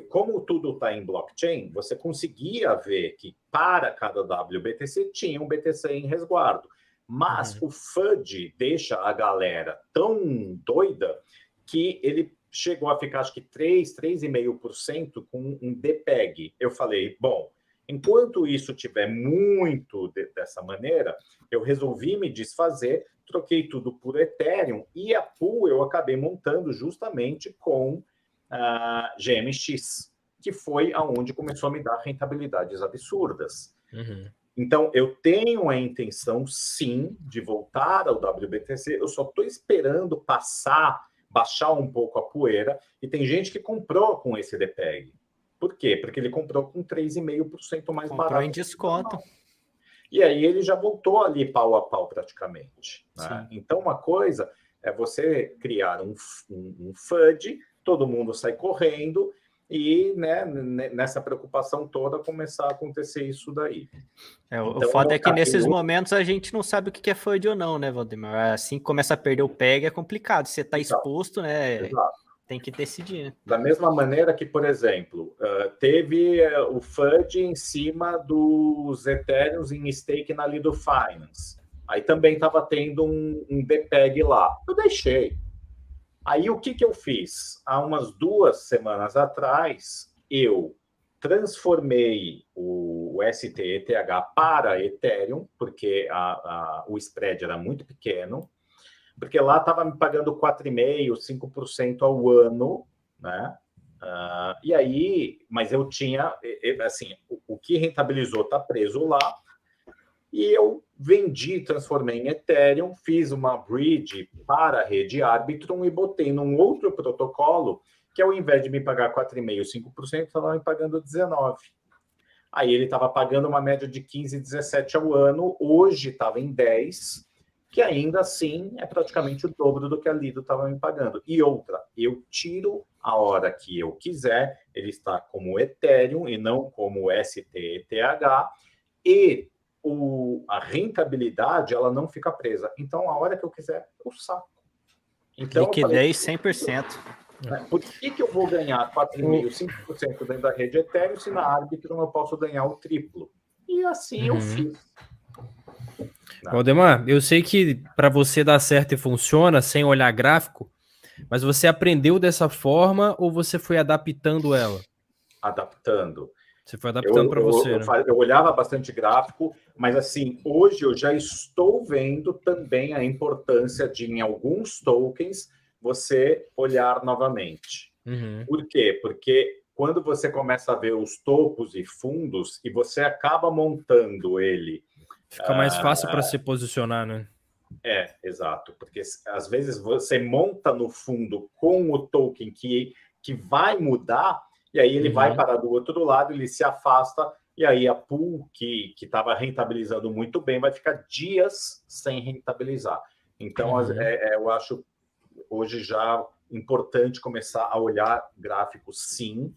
como tudo está em blockchain, você conseguia ver que para cada WBTC tinha um BTC em resguardo. Mas o FUD deixa a galera tão doida que ele chegou a ficar, acho que 3,5% com um DPEG. Eu falei, bom, enquanto isso tiver muito dessa maneira, eu resolvi me desfazer, troquei tudo por Ethereum e a pool eu acabei montando justamente com a GMX, que foi aonde começou a me dar rentabilidades absurdas. Então, eu tenho a intenção, sim, de voltar ao WBTC, eu só estou esperando baixar um pouco a poeira, e tem gente que comprou com esse DPEG. Por quê? Porque ele comprou com 3,5% mais barato. Comprou em desconto. E aí ele já voltou ali pau a pau praticamente. Né? Então, uma coisa é você criar um FUD, todo mundo sai correndo, e né, nessa preocupação toda começar a acontecer isso daí. O foda é que nesses momentos a gente não sabe o que é FUD ou não, né, Valdemar? Assim que começa a perder o PEG é complicado. Você está exposto, né? Exato. Tem que decidir. Né? Da mesma maneira que, por exemplo, teve o FUD em cima dos Ethereums em stake na Lido Finance. Aí também estava tendo um DPEG lá. Eu deixei. Aí o que eu fiz? Há umas 2 semanas atrás, eu transformei o STETH para Ethereum, porque o spread era muito pequeno, porque lá estava me pagando 4,5%, 5% ao ano, né? E aí, mas eu tinha, assim, o que rentabilizou está preso lá, e eu vendi, transformei em Ethereum, fiz uma bridge para a rede Arbitrum e botei num outro protocolo que, ao invés de me pagar 4,5%, 5%, estava me pagando 19%. Aí ele estava pagando uma média de 15, 17 ao ano, hoje estava em 10, que ainda assim é praticamente o dobro do que a Lido estava me pagando. E outra, eu tiro a hora que eu quiser, ele está como Ethereum e não como STETH, e a rentabilidade ela não fica presa. Então, a hora que eu quiser, eu saco. Então, liquidez 100%. Por que eu vou ganhar 4,5%, 5% dentro da rede Ethereum se na Arbitrum eu posso ganhar o triplo? E assim eu fiz. Valdemar, eu sei que para você dar certo e funciona sem olhar gráfico, mas você aprendeu dessa forma ou você foi adaptando ela? Adaptando. Você foi adaptando para você, eu olhava bastante gráfico, mas assim, hoje eu já estou vendo também a importância de, em alguns tokens, você olhar novamente. Por quê? Porque quando você começa a ver os topos e fundos, e você acaba montando ele... Fica mais fácil para se posicionar, né? Exato. Porque às vezes você monta no fundo com o token que vai mudar, e aí ele vai parar do outro lado, ele se afasta, e aí a pool que estava rentabilizando muito bem vai ficar dias sem rentabilizar. Então, eu acho hoje já importante começar a olhar gráficos, sim,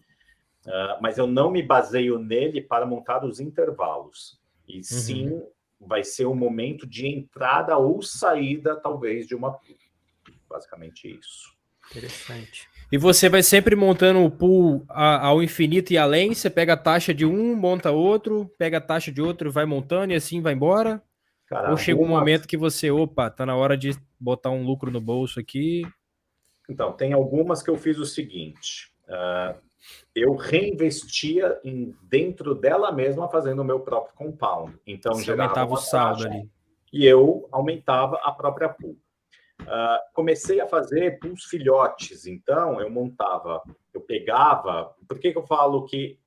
mas eu não me baseio nele para montar os intervalos. E sim, vai ser o momento de entrada ou saída, talvez, de uma pool. Basicamente isso. Interessante. E você vai sempre montando o pool ao infinito e além? Você pega a taxa de um, monta outro, pega a taxa de outro, vai montando e assim vai embora? Cara, ou chega um momento que você, tá na hora de botar um lucro no bolso aqui? Então, tem algumas que eu fiz o seguinte. Eu reinvestia dentro dela mesma fazendo o meu próprio compound. Então, você aumentava o saldo ali. E eu aumentava a própria pool. Comecei a fazer pools filhotes. Então, eu pegava... Por que eu falo que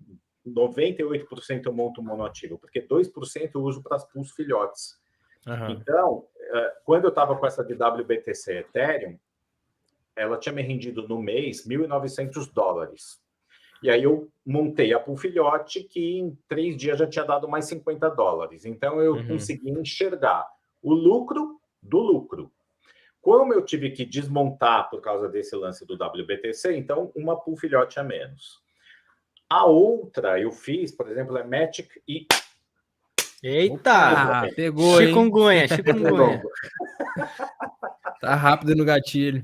98% eu monto monoativo? Porque 2% eu uso para as pools filhotes. Então, quando eu estava com essa de WBTC Ethereum, ela tinha me rendido no mês $1.900. E aí eu montei a pool filhote, que em 3 dias já tinha dado mais $50. Então eu consegui enxergar o lucro do lucro. Como eu tive que desmontar por causa desse lance do WBTC, então uma pool filhote a menos. A outra eu fiz, por exemplo, é Matic e Eita! Pegou, hein? Chikungunya, chikungunya. Tá rápido no gatilho.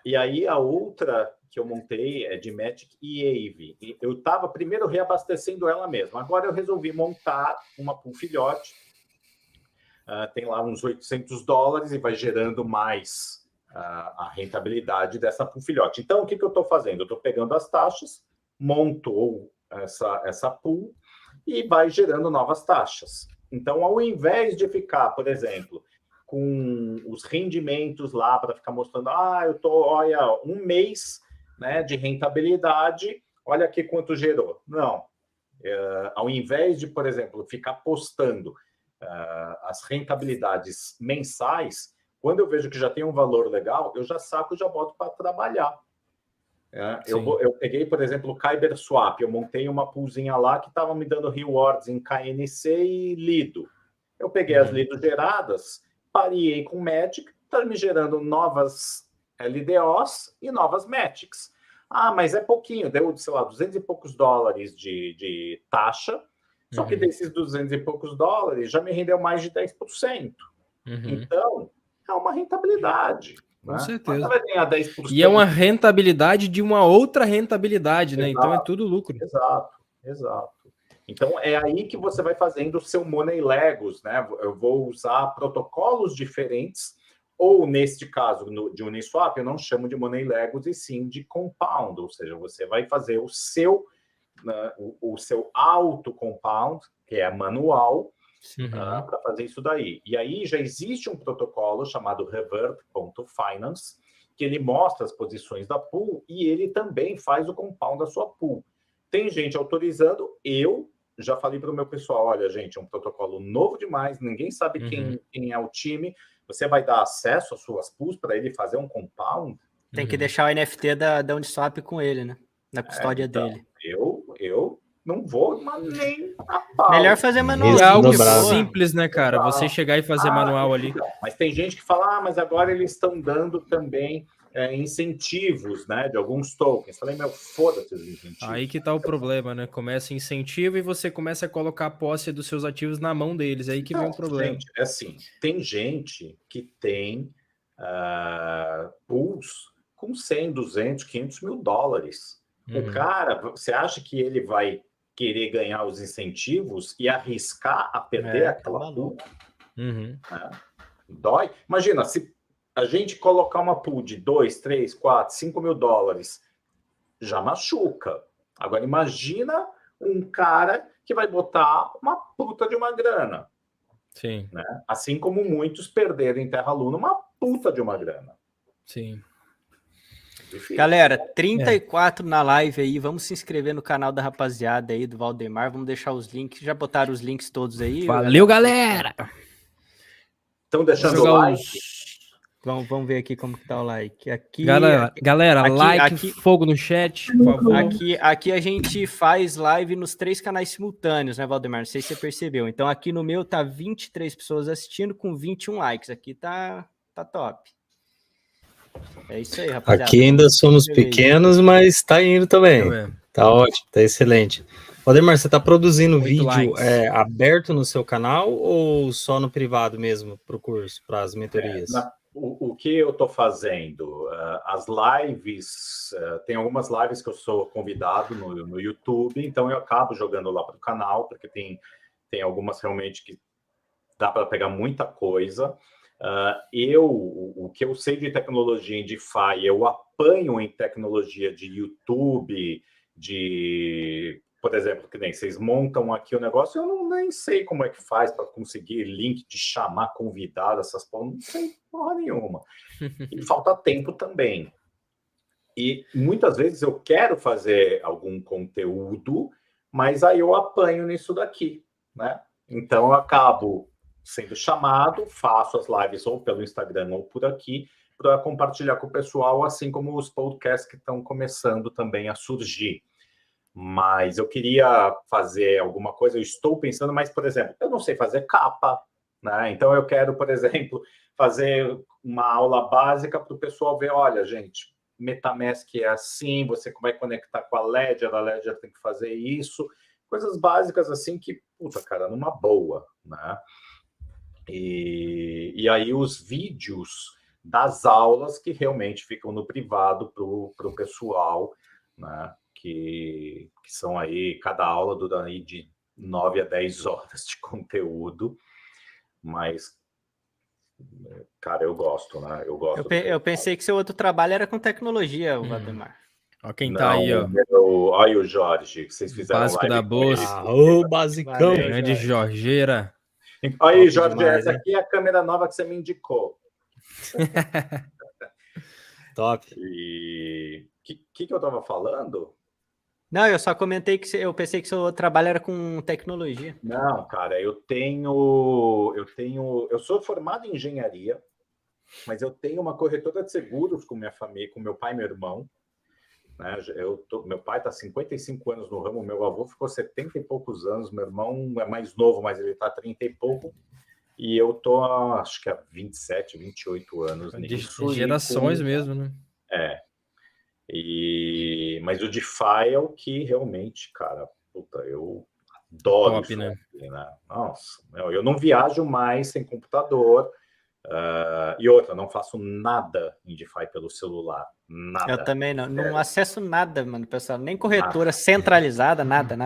E aí a outra que eu montei é de Magic e Ave. Eu estava primeiro reabastecendo ela mesma. Agora eu resolvi montar uma pool filhote. Tem lá uns $800 e vai gerando mais a rentabilidade dessa pool filhote. Então, o que eu estou fazendo? Eu estou pegando as taxas, monto essa pool e vai gerando novas taxas. Então, ao invés de ficar, por exemplo, com os rendimentos lá para ficar mostrando, eu tô, olha, um mês, né, de rentabilidade, olha aqui quanto gerou. Não. Ao invés de, por exemplo, ficar postando as rentabilidades mensais, quando eu vejo que já tem um valor legal, eu já saco e já boto para trabalhar. Eu peguei, por exemplo, o Kyber Swap, eu montei uma poolzinha lá que estava me dando rewards em KNC e Lido. Eu peguei as Lido geradas, pareei com Magic, está me gerando novas LDOs e novas Magics. Mas é pouquinho, deu, sei lá, $200 e poucos de taxa, só que desses $200 e poucos já me rendeu mais de 10%. Então, é uma rentabilidade. Com certeza. Vai ganhar 10%. E é uma rentabilidade de uma outra rentabilidade, né? Então é tudo lucro. Exato. Então é aí que você vai fazendo o seu Money Legos, né? Eu vou usar protocolos diferentes, ou neste caso de Uniswap, eu não chamo de Money Legos e sim de Compound, ou seja, você vai fazer o seu auto-compound, que é manual, para fazer isso daí. E aí já existe um protocolo chamado Revert.finance, que ele mostra as posições da pool e ele também faz o compound da sua pool. Tem gente autorizando, eu já falei para o meu pessoal, olha, gente, é um protocolo novo demais, ninguém sabe quem é o time, você vai dar acesso às suas pools para ele fazer um compound? Tem que deixar o NFT da Uniswap com ele, né? Na custódia dele. Eu não vou, mas nem a pau. Melhor fazer manual. E é algo simples, né, cara? Você chegar e fazer manual ali. Mas tem gente que fala, mas agora eles estão dando também incentivos, né, de alguns tokens. Falei, meu, foda-se os incentivos. Aí que tá o problema, né? Começa incentivo e você começa a colocar a posse dos seus ativos na mão deles. Aí que vem o problema. Gente, assim, tem gente que tem pools com 100, 200, $500 mil. O cara, você acha que ele vai querer ganhar os incentivos e arriscar a perder aquela pool? Dói. Imagina, se a gente colocar uma pool de 2, 3, 4, $5 mil, já machuca. Agora, imagina um cara que vai botar uma puta de uma grana. Sim. Né? Assim como muitos perderam em Terra Luna uma puta de uma grana. Sim. Difícil. Galera, 34 na live aí, vamos se inscrever no canal da rapaziada aí do Valdemar, vamos deixar os links, já botaram os links todos aí. Valeu, galera! Estão deixando o like? Vamos ver aqui como que tá o like. Aqui, galera, like, fogo no chat, por favor. Aqui a gente faz live nos 3 canais simultâneos, né, Valdemar? Não sei se você percebeu. Então aqui no meu tá 23 pessoas assistindo com 21 likes. Aqui tá top. É isso aí, rapaziada. Aqui ainda somos pequenos, mas tá indo também. Tá ótimo, tá excelente. Valdemar, você tá produzindo vídeo aberto no seu canal ou só no privado mesmo para o curso, para as mentorias? O que eu estou fazendo? As lives, tem algumas lives que eu sou convidado no YouTube, então eu acabo jogando lá para o canal, porque tem algumas realmente que dá para pegar muita coisa. O que eu sei de tecnologia em DeFi, eu apanho em tecnologia de YouTube, por exemplo, que nem vocês montam aqui o negócio, eu nem sei como é que faz para conseguir link de chamar convidado, essas porra, não sei porra nenhuma. E falta tempo também. E muitas vezes eu quero fazer algum conteúdo, mas aí eu apanho nisso daqui, né? Então eu acabo sendo chamado, faço as lives ou pelo Instagram ou por aqui, para compartilhar com o pessoal, assim como os podcasts que estão começando também a surgir. Mas eu queria fazer alguma coisa, eu estou pensando, mas, por exemplo, eu não sei fazer capa, né? Então eu quero, por exemplo, fazer uma aula básica para o pessoal ver, olha, gente, MetaMask é assim, você vai conectar com a Ledger tem que fazer isso. Coisas básicas assim que, puta, cara, numa boa, né? E aí os vídeos das aulas que realmente ficam no privado para o pessoal, né? Que são aí, cada aula dura aí de 9 a 10 horas de conteúdo, mas, cara, eu gosto, né? Eu gosto Eu pensei que seu outro trabalho era com tecnologia, Valdemar. Ó quem tá aí, ó. Olha o Jorge, que vocês fizeram Básico da live com ele. bolsa. Ô, basicão. Valeu. Grande Jorgeira. Aí, Top Jorge, demais, essa hein? aqui é a câmera nova que você me indicou. Top. E que eu tava falando? Não, eu só comentei que eu pensei que seu outro trabalho era com tecnologia. Não, cara, eu sou formado em engenharia, mas eu tenho uma corretora de seguros com minha família, com meu pai e meu irmão. Né? Meu pai está 55 anos no ramo, meu avô ficou 70 e poucos anos, meu irmão é mais novo, mas ele está 30 e pouco, e eu tô acho que há 27, 28 anos nisso. De gerações mesmo, né? Mas o DeFi é o que realmente, cara, puta, eu adoro Top, isso, né? né? Nossa, eu não viajo mais sem computador. E outra, não faço nada em DeFi pelo celular. Nada. Eu também não. Não acesso nada, mano, pessoal. Nem corretora centralizada, nada.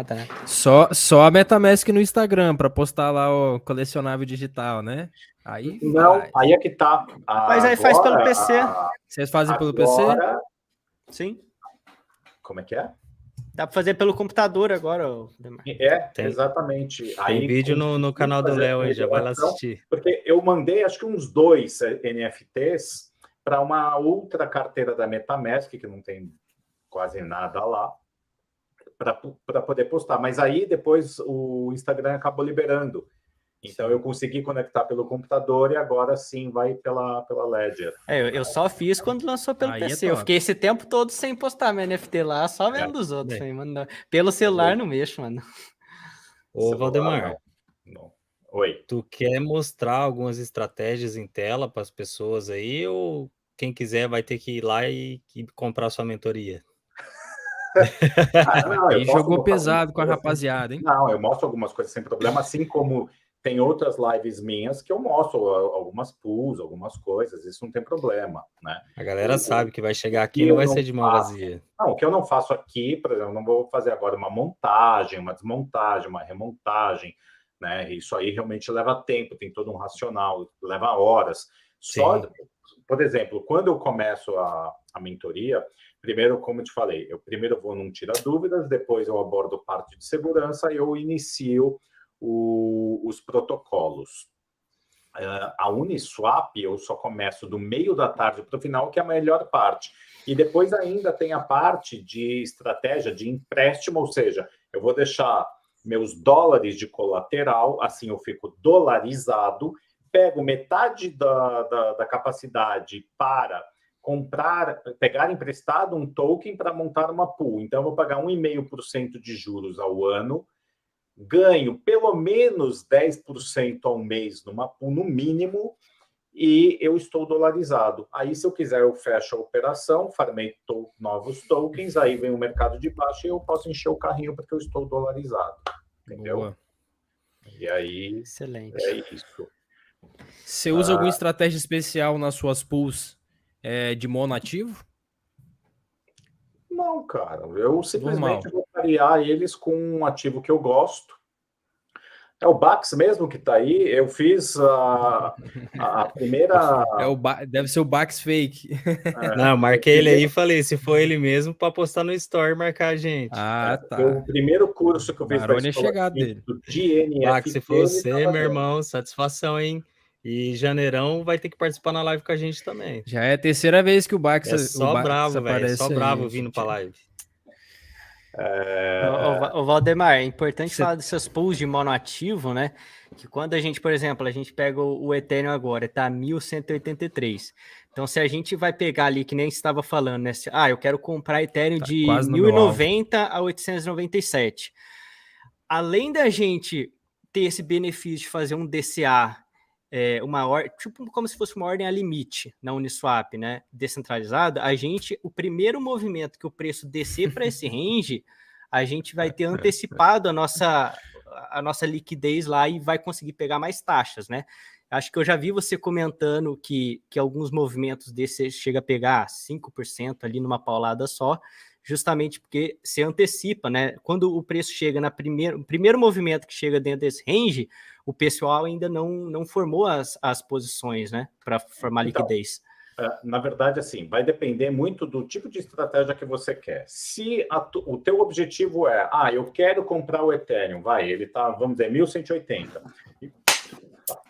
Só a MetaMask no Instagram para postar lá o colecionável digital, né? Aí não, faz. aí é que tá. Mas aí faz pelo PC. Vocês fazem pelo agora, PC? Sim. Como é que é? Dá para fazer pelo computador agora, Valdemar. Exatamente. Tem aí, vídeo no canal do Léo aí, já vai lá assistir. Porque eu mandei acho que uns 2 NFTs para uma outra carteira da MetaMask, que não tem quase nada lá, para poder postar. Mas aí depois o Instagram acabou liberando. Então eu consegui conectar pelo computador e agora sim vai pela Ledger. Eu só fiz quando lançou pelo Aí PC. é Eu top. fiquei esse tempo todo sem postar meu NFT lá, só vendo dos outros. Aí, mano. Pelo celular não mexo, mano. Ô, Valdemar, não. Oi. Tu quer mostrar algumas estratégias em tela para as pessoas aí, ou quem quiser vai ter que ir lá e comprar sua mentoria? E jogou pesado com a rapaziada, hein? Não, eu mostro algumas coisas sem problema, assim como tem outras lives minhas que eu mostro algumas pools, algumas coisas, isso não tem problema, né? A galera sabe que vai chegar aqui e não vai ser de mão vazia. Não, o que eu não faço aqui, por exemplo, não vou fazer agora uma montagem, uma desmontagem, uma remontagem, né? Isso aí realmente leva tempo, tem todo um racional, leva horas. Só, por exemplo, quando eu começo a mentoria, primeiro, como eu te falei, eu primeiro vou num tira dúvidas, depois eu abordo parte de segurança e eu inicio os protocolos. A Uniswap eu só começo do meio da tarde para o final, que é a melhor parte. E depois ainda tem a parte de estratégia de empréstimo, ou seja, eu vou deixar meus dólares de colateral, assim eu fico dolarizado, pego metade da capacidade para pegar emprestado um token para montar uma pool. Então, eu vou pagar 1,5% de juros ao ano, ganho pelo menos 10% ao mês numa pool, no mínimo, e eu estou dolarizado. Aí, se eu quiser, eu fecho a operação, farmei novos tokens, aí vem o mercado de baixo e eu posso encher o carrinho porque eu estou dolarizado. Entendeu? Boa. E aí, excelente. É isso. Você usa alguma estratégia especial nas suas pools de mono ativo? Não, cara. Eu simplesmente vou variar eles com um ativo que eu gosto. É o Bax mesmo que está aí. Eu fiz a primeira... Deve ser o Bax fake. Não, eu marquei ele aí e falei, se for ele mesmo, para postar no Story e marcar a gente. Ah, tá. O primeiro curso que eu fiz Marone é chegado dele. de NFT... Bax, se for você, meu irmão, satisfação, hein? E janeirão vai ter que participar na live com a gente também. Já é a terceira vez que o Bax É só bravo, velho. É só bravo aí, vindo pra live. O Valdemar, é importante falar dos seus pools de monoativo, né? Que quando a gente, por exemplo, a gente pega o Ethereum agora, tá 1.183. Então, se a gente vai pegar ali, que nem você estava falando, né? Eu quero comprar Ethereum de 1.090 a 897. Além da gente ter esse benefício de fazer um DCA, tipo como se fosse uma ordem a limite na Uniswap, né? Descentralizada, o primeiro movimento que o preço descer para esse range, a gente vai ter antecipado a nossa liquidez lá e vai conseguir pegar mais taxas, né? Acho que eu já vi você comentando que alguns movimentos desses chega a pegar 5% ali numa paulada só, justamente porque se antecipa, né? Quando o preço chega no primeiro movimento que chega dentro desse range, o pessoal ainda não formou as posições, né? Para formar liquidez. Na verdade, assim, vai depender muito do tipo de estratégia que você quer. Se o teu objetivo é, eu quero comprar o Ethereum, ele tá, vamos dizer, 1.180.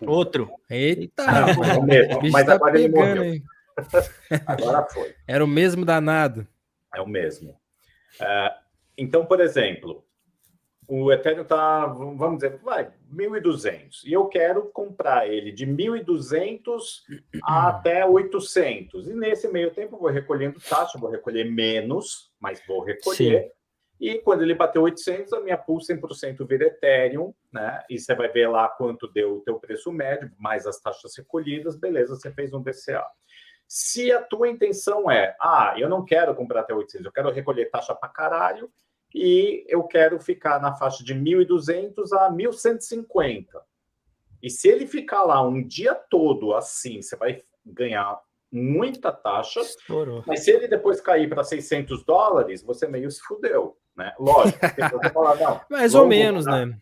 Outro. Eita! É o mesmo, mas tá agora ele morreu. aí. Agora foi. Era o mesmo danado. É o mesmo. Então, por exemplo, o Ethereum está, vamos dizer, 1.200. E eu quero comprar ele de 1.200 até 800. E nesse meio tempo eu vou recolhendo taxa, vou recolher menos, mas vou recolher. Sim. E quando ele bater 800, a minha pool 100% vira Ethereum, né? E você vai ver lá quanto deu o teu preço médio, mais as taxas recolhidas, beleza, você fez um DCA. Se a tua intenção é, eu não quero comprar até 800, eu quero recolher taxa pra caralho e eu quero ficar na faixa de 1.200 a 1.150. E se ele ficar lá um dia todo assim, você vai ganhar muita taxa. Estourou. Mas se ele depois cair para $600, você meio se fudeu, né? Lógico, se você falar, não. Mais ou menos, né?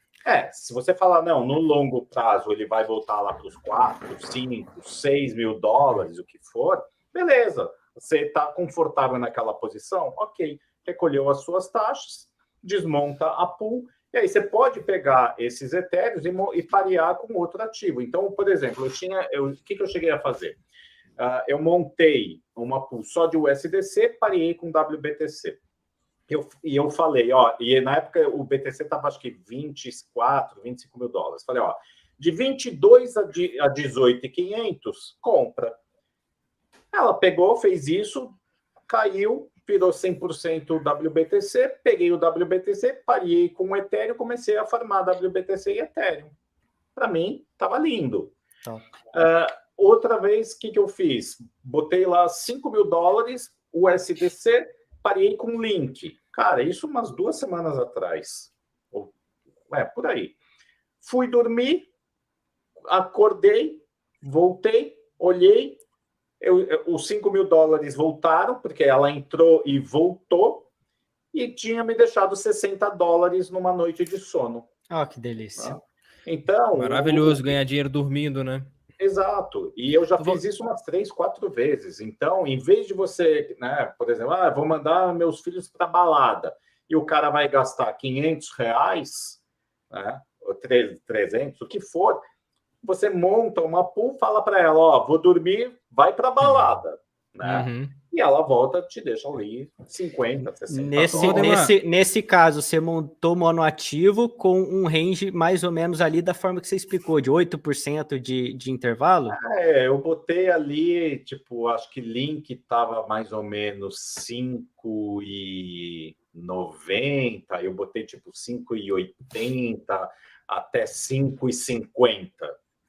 Se você falar, não, no longo prazo ele vai voltar lá para os 4, 5, 6 mil dólares, o que for, beleza. Você está confortável naquela posição? Ok. Recolheu as suas taxas, desmonta a pool, e aí você pode pegar esses etéreos e parear com outro ativo. Então, por exemplo, o que eu cheguei a fazer? Eu montei uma pool só de USDC, parei com WBTC. E eu falei, e na época o BTC estava acho que 24, 25 mil dólares. Falei, de 22 a 18,500, compra. Ela pegou, fez isso, caiu, virou 100% WBTC, peguei o WBTC, parei com o Ethereum, comecei a farmar WBTC e Ethereum. Para mim, estava lindo. Outra vez, o que eu fiz? Botei lá 5 mil dólares, USDC, parei com link. Cara, isso umas 2 semanas atrás. Por aí. Fui dormir, acordei, voltei, olhei, os 5 mil dólares voltaram, porque ela entrou e voltou, e tinha me deixado $60 numa noite de sono. Que delícia. Então... Maravilhoso ganhar dinheiro dormindo, né? Exato. E eu já fiz isso umas 3, 4 vezes. Então, em vez de você, né, por exemplo, vou mandar meus filhos para balada, e o cara vai gastar R$500, né, ou 300, o que for, você monta uma pool, fala para ela, vou dormir, vai para balada, né? Uhum. E ela volta, te deixa ali 50, 60 nesse caso, você montou monoativo com um range mais ou menos ali da forma que você explicou, de 8% de intervalo? Eu botei ali, tipo, acho que link estava mais ou menos 5,90, eu botei tipo 5,80 até 5,50.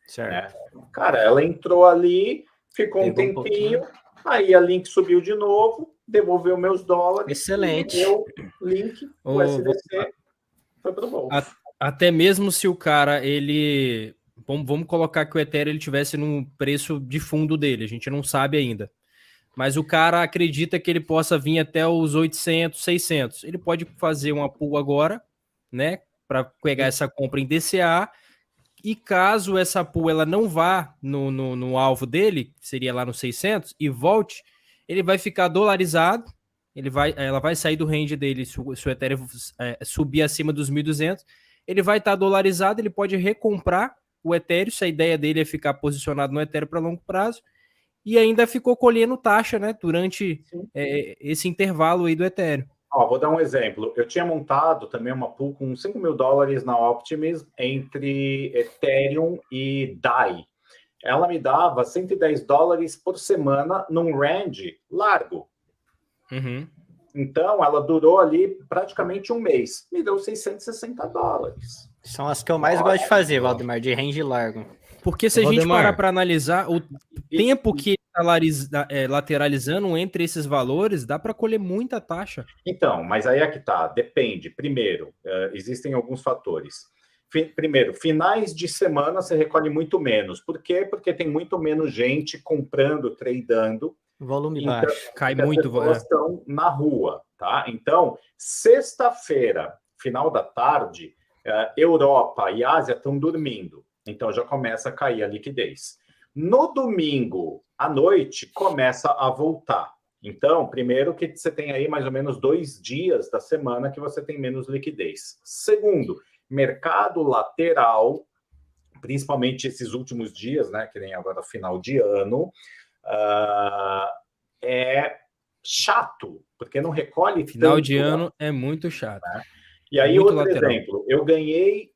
Certo. Né? Cara, ela entrou ali, ficou um tempinho, aí a link subiu de novo, devolveu meus dólares. Excelente. Meu link, o SDC, foi pro bolso. Até mesmo se o cara, ele... Vamos colocar que o Ethereum ele tivesse num preço de fundo dele, a gente não sabe ainda. Mas o cara acredita que ele possa vir até os 800, 600. Ele pode fazer uma pool agora, né? Para pegar essa compra em DCA. E caso essa pool ela não vá no alvo dele, que seria lá no 600, e volte, ele vai ficar dolarizado, ela vai sair do range dele, se o Ethereum subir acima dos 1.200, ele vai estar dolarizado, ele pode recomprar o Ethereum, se a ideia dele é ficar posicionado no Ethereum para longo prazo, e ainda ficou colhendo taxa, né, durante esse intervalo aí do Ethereum. Vou dar um exemplo. Eu tinha montado também uma pool com 5 mil dólares na Optimism entre Ethereum e DAI. Ela me dava $110 por semana num range largo. Uhum. Então, ela durou ali praticamente um mês. Me deu $660. São as que eu mais gosto de fazer, Valdemar, de range largo. Porque se a gente parar para analisar o tempo que lateralizando entre esses valores, dá para colher muita taxa. Então, mas aí é que tá, depende. Primeiro, existem alguns fatores. Primeiro, finais de semana você recolhe muito menos. Por quê? Porque tem muito menos gente comprando, tradando. Volume Então, baixo. Cai as muito. pessoas estão na rua, tá? Então, sexta-feira, final da tarde, Europa e Ásia estão dormindo. Então, já começa a cair a liquidez. No domingo, à noite, começa a voltar. Então, primeiro que você tem aí mais ou menos 2 dias da semana que você tem menos liquidez. Segundo, mercado lateral, principalmente esses últimos dias, né, que nem agora final de ano, é chato, porque não recolhe Final tanto, de ano é muito chato. né? E aí, Muito outro lateral. exemplo, eu ganhei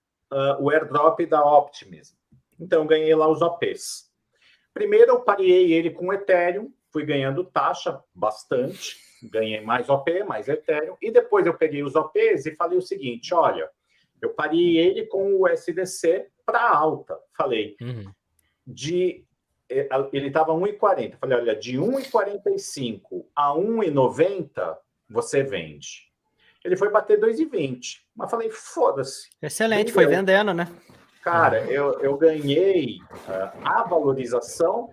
o airdrop da Optimism. Então, eu ganhei lá os OPs. Primeiro, eu pareei ele com Ethereum, fui ganhando taxa bastante, ganhei mais OP, mais Ethereum, e depois eu peguei os OPs e falei o seguinte, olha, eu parei ele com o USDC para alta. Falei, ele estava 1,40. Falei, olha, de 1,45 a 1,90 você vende. Ele foi bater 2,20. Mas falei, foda-se. Excelente, foi vendendo, né? Cara, eu ganhei a valorização,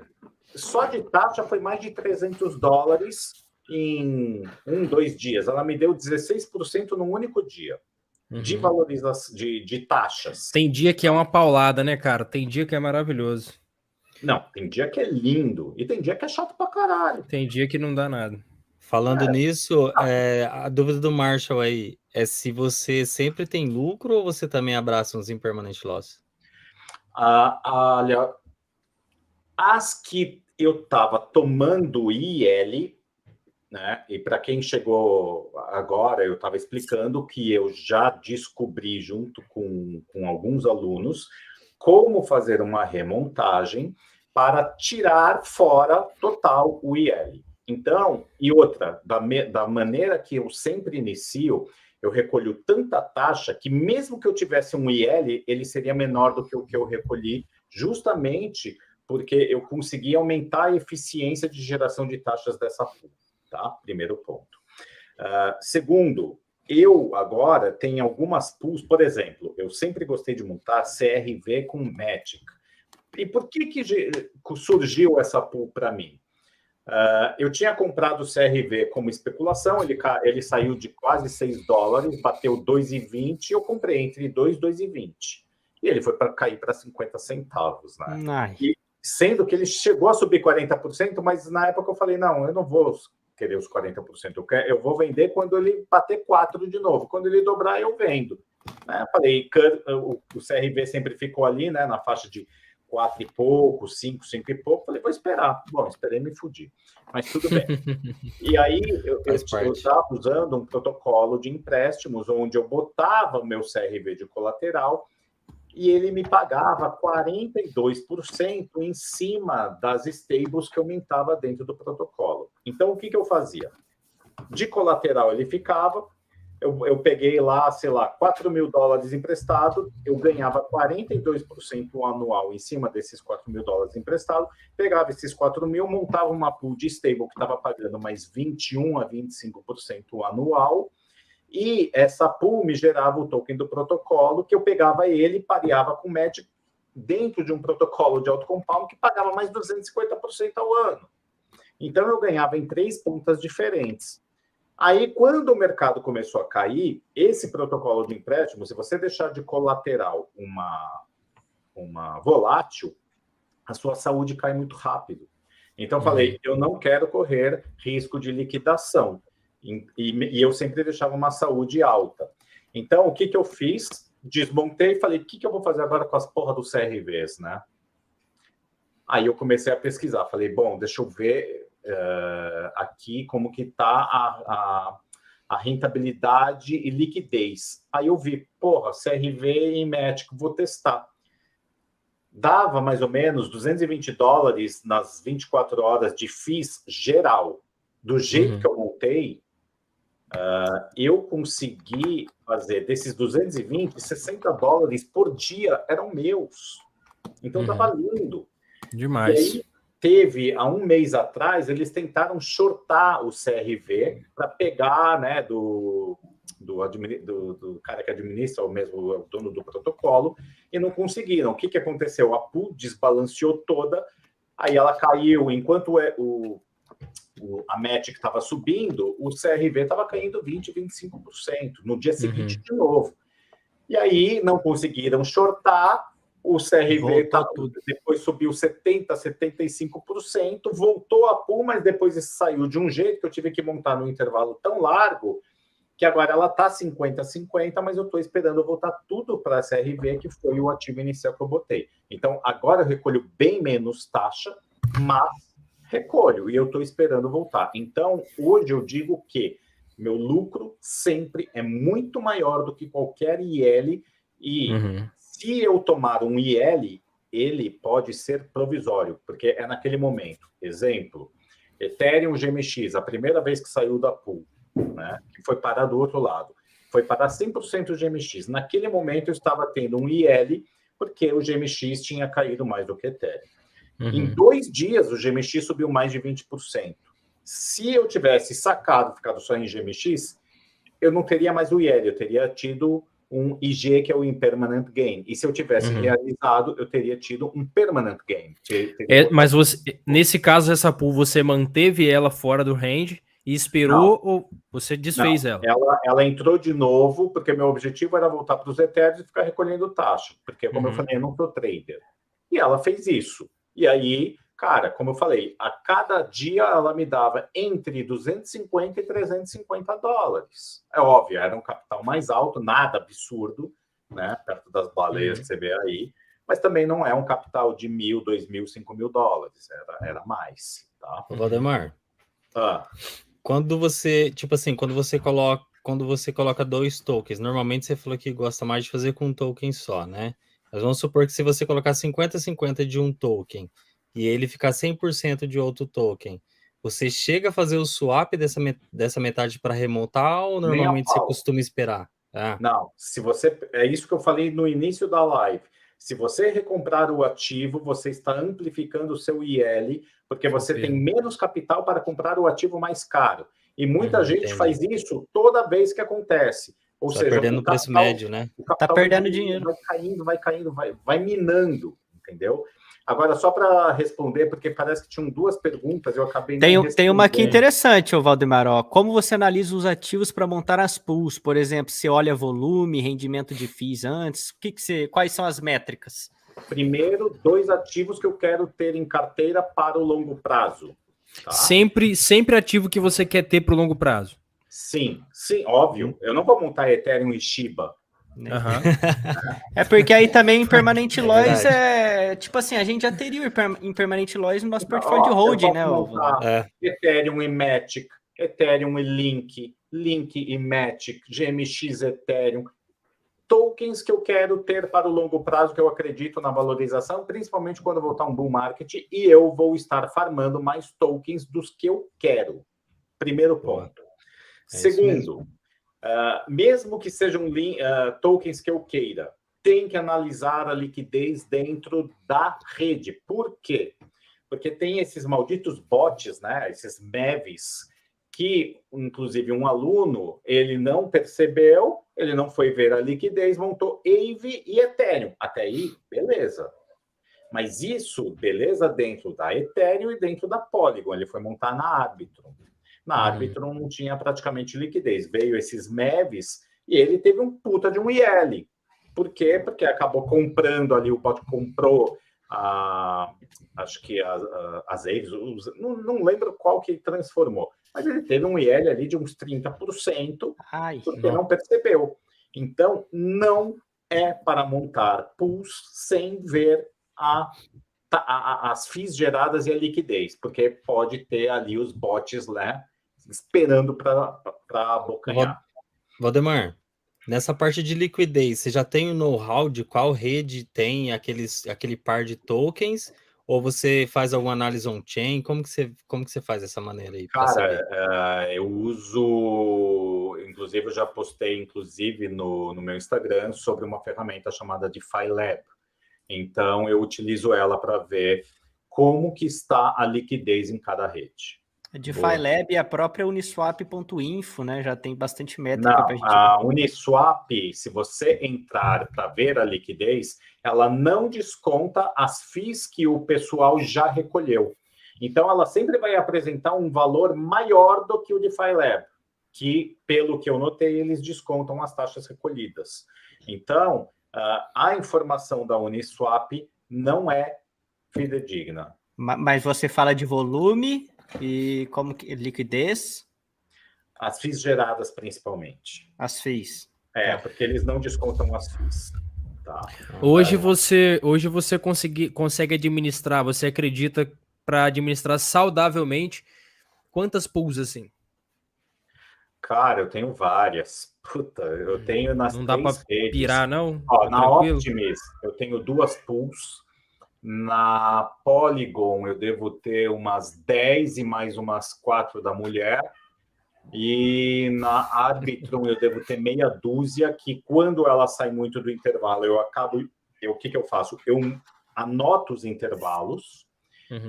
só de taxa foi mais de $300 em 2 dias. Ela me deu 16% num único dia de valorização, de taxas. Tem dia que é uma paulada, né, cara? Tem dia que é maravilhoso. Não, tem dia que é lindo e tem dia que é chato pra caralho. Tem dia que não dá nada. Falando nisso, a dúvida do Marshall aí é se você sempre tem lucro ou você também abraça uns impermanent loss? Olha, as que eu estava tomando IL, né? E para quem chegou agora, eu estava explicando que eu já descobri junto com alguns alunos como fazer uma remontagem para tirar fora total o IL. Então, e outra, da maneira que eu sempre inicio, eu recolho tanta taxa que mesmo que eu tivesse um IL, ele seria menor do que o que eu recolhi, justamente porque eu consegui aumentar a eficiência de geração de taxas dessa pool, tá? Primeiro ponto. Segundo, eu agora tenho algumas pools, por exemplo, eu sempre gostei de montar CRV com Matic. E por que surgiu essa pool para mim? Eu tinha comprado o CRV como especulação, ele saiu de quase $6, bateu 2,20, eu comprei entre 2 e 2,20. E ele foi para cair para 50 centavos, né? E, sendo que ele chegou a subir 40%, mas na época eu falei, não, eu não vou querer os 40%, eu vou vender quando ele bater 4 de novo, quando ele dobrar eu vendo. Né? Falei, o CRV sempre ficou ali, né, na faixa de 4 e pouco, 5 e pouco, falei, vou esperar. Bom, esperei, me fudi. Mas tudo bem. E aí, eu estava usando um protocolo de empréstimos, onde eu botava o meu CRV de colateral e ele me pagava 42% em cima das stables que eu aumentava dentro do protocolo. Então, o que eu fazia? De colateral ele ficava, eu peguei lá, sei lá, $4.000 emprestado, eu ganhava 42% anual em cima desses $4.000 emprestado, pegava esses 4.000, montava uma pool de stable que estava pagando mais 21 a 25% anual, e essa pool me gerava o token do protocolo, que eu pegava ele e pareava com o Matic dentro de um protocolo de autocompound que pagava mais 250% ao ano. Então, eu ganhava em 3 pontas diferentes. Aí, quando o mercado começou a cair, esse protocolo de empréstimo, se você deixar de colateral uma volátil, a sua saúde cai muito rápido. Então, eu falei, eu não quero correr risco de liquidação. E eu sempre deixava uma saúde alta. Então, o que eu fiz? Desmontei e falei, o que eu vou fazer agora com as porra dos CRVs, né? Aí eu comecei a pesquisar. Falei, bom, deixa eu ver aqui como que está a rentabilidade e liquidez. Aí eu vi, porra, CRV em Matic, vou testar. Dava mais ou menos $220 nas 24 horas de FIIs geral. Do jeito que eu montei, eu consegui fazer desses 220, $60 por dia eram meus. Então, estava lindo. Demais. E aí, teve, há um mês atrás, eles tentaram shortar o CRV para pegar, né, do cara que administra, ou mesmo o dono do protocolo, e não conseguiram. O que aconteceu? A pool desbalanceou toda, aí ela caiu, enquanto a MET estava subindo, o CRV estava caindo 20%, 25%, no dia seguinte de novo. E aí não conseguiram shortar, o CRV depois subiu 70%, 75%, voltou a pool, mas depois saiu de um jeito que eu tive que montar num intervalo tão largo que agora ela está 50-50, mas eu estou esperando voltar tudo para a CRV, que foi o ativo inicial que eu botei. Então, agora eu recolho bem menos taxa, mas recolho, e eu estou esperando voltar. Então, hoje eu digo que meu lucro sempre é muito maior do que qualquer IL, e se eu tomar um IL, ele pode ser provisório, porque é naquele momento. Exemplo, Ethereum GMX, a primeira vez que saiu da pool, né, que foi parar do outro lado, foi parar 100% GMX. Naquele momento eu estava tendo um IL, porque o GMX tinha caído mais do que Ethereum. Em 2 dias, o GMX subiu mais de 20%. Se eu tivesse sacado, ficado só em GMX, eu não teria mais o IL, eu teria tido um IG, que é o Impermanent Gain. E se eu tivesse realizado, eu teria tido um Permanent Gain. Mas você, nesse caso, essa pool, você manteve ela fora do range e esperou, ou você desfez ela? Ela entrou de novo, porque meu objetivo era voltar para os Ethereum e ficar recolhendo taxa. Porque, como eu falei, eu não sou trader. E ela fez isso. E aí, cara, como eu falei, a cada dia ela me dava entre 250 e 350 dólares. É óbvio, era um capital mais alto, nada absurdo, né? Perto das baleias que você vê aí. Mas também não é um capital de 1.000, 2.000, 5.000 dólares. Era mais, tá? Valdemar, quando você, tipo assim, quando você coloca 2 tokens, normalmente você falou que gosta mais de fazer com um token só, né? Mas vamos supor que se você colocar 50-50 de um token e ele ficar 100% de outro token, você chega a fazer o swap dessa metade para remontar ou normalmente você costuma esperar? Não, se você... É isso que eu falei no início da live. Se você recomprar o ativo, você está amplificando o seu IL, porque você tem menos capital para comprar o ativo mais caro. E muita gente faz isso toda vez que acontece. Ou seja, perdendo o preço médio, né? Tá perdendo dinheiro. Vai caindo, vai minando, entendeu? Agora, só para responder, porque parece que tinham 2 perguntas, eu acabei não respondendo. Tem uma aqui interessante, Valdemar. Ó. Como você analisa os ativos para montar as pools? Por exemplo, você olha volume, rendimento de FIIs antes? Quais são as métricas? Primeiro, 2 ativos que eu quero ter em carteira para o longo prazo. Tá? Sempre ativo que você quer ter para o longo prazo. Sim, óbvio. Eu não vou montar Ethereum e Shiba. É porque aí também Impermanent Loss tipo assim, a gente já teria o Impermanent Loss no nosso portfólio de holding, né? Ethereum e Matic, Ethereum e Link e Matic, GMX Ethereum. Tokens que eu quero ter para o longo prazo, que eu acredito na valorização, principalmente quando voltar um bull market, e eu vou estar farmando mais tokens dos que eu quero. Primeiro ponto. Segundo, mesmo que sejam tokens que eu queira, tem que analisar a liquidez dentro da rede. Por quê? Porque tem esses malditos bots, né? Esses MEVs, que, inclusive, um aluno, ele não percebeu, ele não foi ver a liquidez, montou Aave e Ethereum. Até aí, beleza. Mas isso, beleza, dentro da Ethereum e dentro da Polygon. Ele foi montar na Arbitrum. Na Arbitrum não tinha praticamente liquidez. Veio esses MEVs e ele teve um puta de um IL. Por quê? Porque acabou comprando ali, o bot comprou acho que as Aves, não lembro qual que transformou, mas ele teve um IL ali de uns 30%, porque não percebeu. Então, não é para montar pools sem ver as FIIs geradas e a liquidez, porque pode ter ali os bots, né, esperando para abocanhar. Valdemar, nessa parte de liquidez, você já tem o know-how de qual rede tem aquele par de tokens? Ou você faz alguma análise on-chain? Como que você faz dessa maneira aí? Cara, eu uso... Inclusive, eu já postei, no meu Instagram, sobre uma ferramenta chamada DeFi Lab. Então, eu utilizo ela para ver como que está a liquidez em cada rede. A DeFi Lab e a própria Uniswap.info, né? Já tem bastante métrica Não, para a gente a ver. Uniswap, se você entrar para ver a liquidez, ela não desconta as FIIs que o pessoal já recolheu. Então, ela sempre vai apresentar um valor maior do que o DeFi Lab, que, pelo que eu notei, eles descontam as taxas recolhidas. Então, a informação da Uniswap não é fidedigna. Mas você fala de volume e como que liquidez? As FIIs geradas, principalmente. As FIIs. Porque eles não descontam as FIIs. Tá? Hoje você consegue administrar, você acredita, para administrar saudavelmente, quantas pools assim? Cara, eu tenho várias. Puta, eu tenho nas Não dá para redes. pirar, não? Ó, Tá na tranquilo? Optimus, eu tenho 2 pools. Na Polygon, eu devo ter umas 10 e mais umas 4 da mulher. E na Arbitrum, eu devo ter meia dúzia, que quando ela sai muito do intervalo, o que eu faço? Eu anoto os intervalos,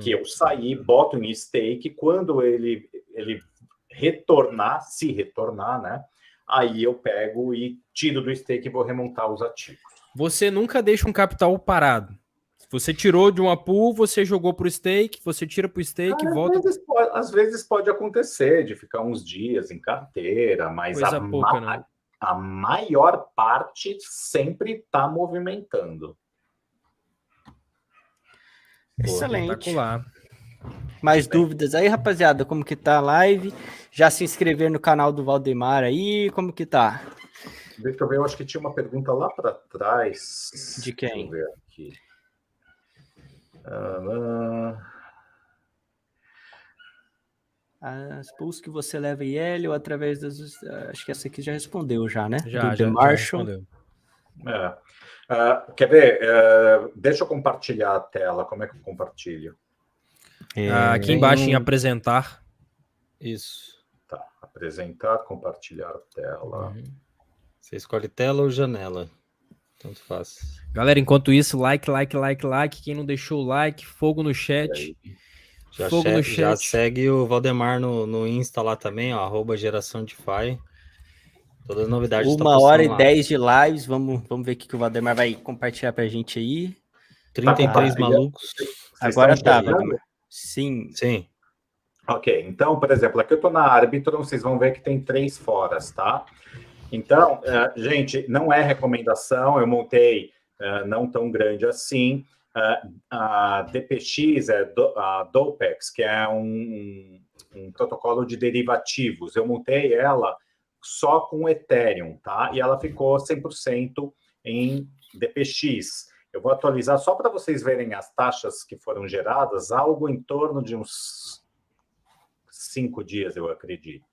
que eu saí, boto em stake, quando ele retornar, se retornar, né? Aí eu pego e tiro do stake e vou remontar os ativos. Você nunca deixa um capital parado. Você tirou de uma pool, você jogou pro stake, você tira pro stake e volta. Às vezes pode acontecer de ficar uns dias em carteira, mas Coisa pouca, né? a maior parte sempre está movimentando. Excelente. Espetacular. Mais dúvidas aí, rapaziada? Como que tá a live? Já se inscrever no canal do Valdemar aí? Como que tá? Deixa eu ver, eu acho que tinha uma pergunta lá para trás. De quem? Deixa eu ver aqui. As pools que você leva IL ou através das... Acho que essa aqui já respondeu já, né? Já The Marshall. respondeu. Quer ver? Deixa eu compartilhar a tela. Como é que eu compartilho? Aqui embaixo em apresentar. Isso. Tá. Apresentar, compartilhar a tela. Você escolhe tela ou janela. Tanto faz. Galera, enquanto isso, like. Quem não deixou o like, fogo no chat. Já segue o Valdemar no Insta lá também, ó, @geraçãoDeFi. Todas as novidades. 1h10 de lives. Vamos ver o que o Valdemar vai compartilhar pra gente aí. 33 malucos. Agora tá, Valdemar. Sim. Ok, então, por exemplo, aqui eu tô na Arbitrum, vocês vão ver que tem 3 foras, tá? Então, gente, não é recomendação, eu montei não tão grande assim. A DPX a Dopex, que é um protocolo de derivativos. Eu montei ela só com Ethereum, tá? E ela ficou 100% em DPX. Eu vou atualizar só para vocês verem as taxas que foram geradas, algo em torno de uns 5 dias, eu acredito.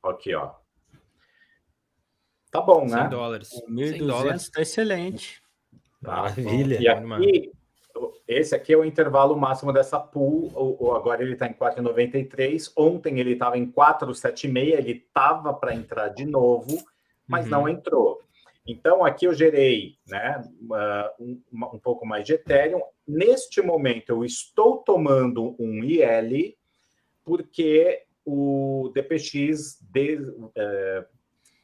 Aqui, ó. Tá bom, né? $100. 1.200, tá excelente. Maravilha. E aqui, esse aqui é o intervalo máximo dessa pool. Agora ele está em 4,93. Ontem ele estava em 4,76. Ele estava para entrar de novo, mas não entrou. Então, aqui eu gerei, né, um pouco mais de Ethereum. Neste momento, eu estou tomando um IL, porque o DPX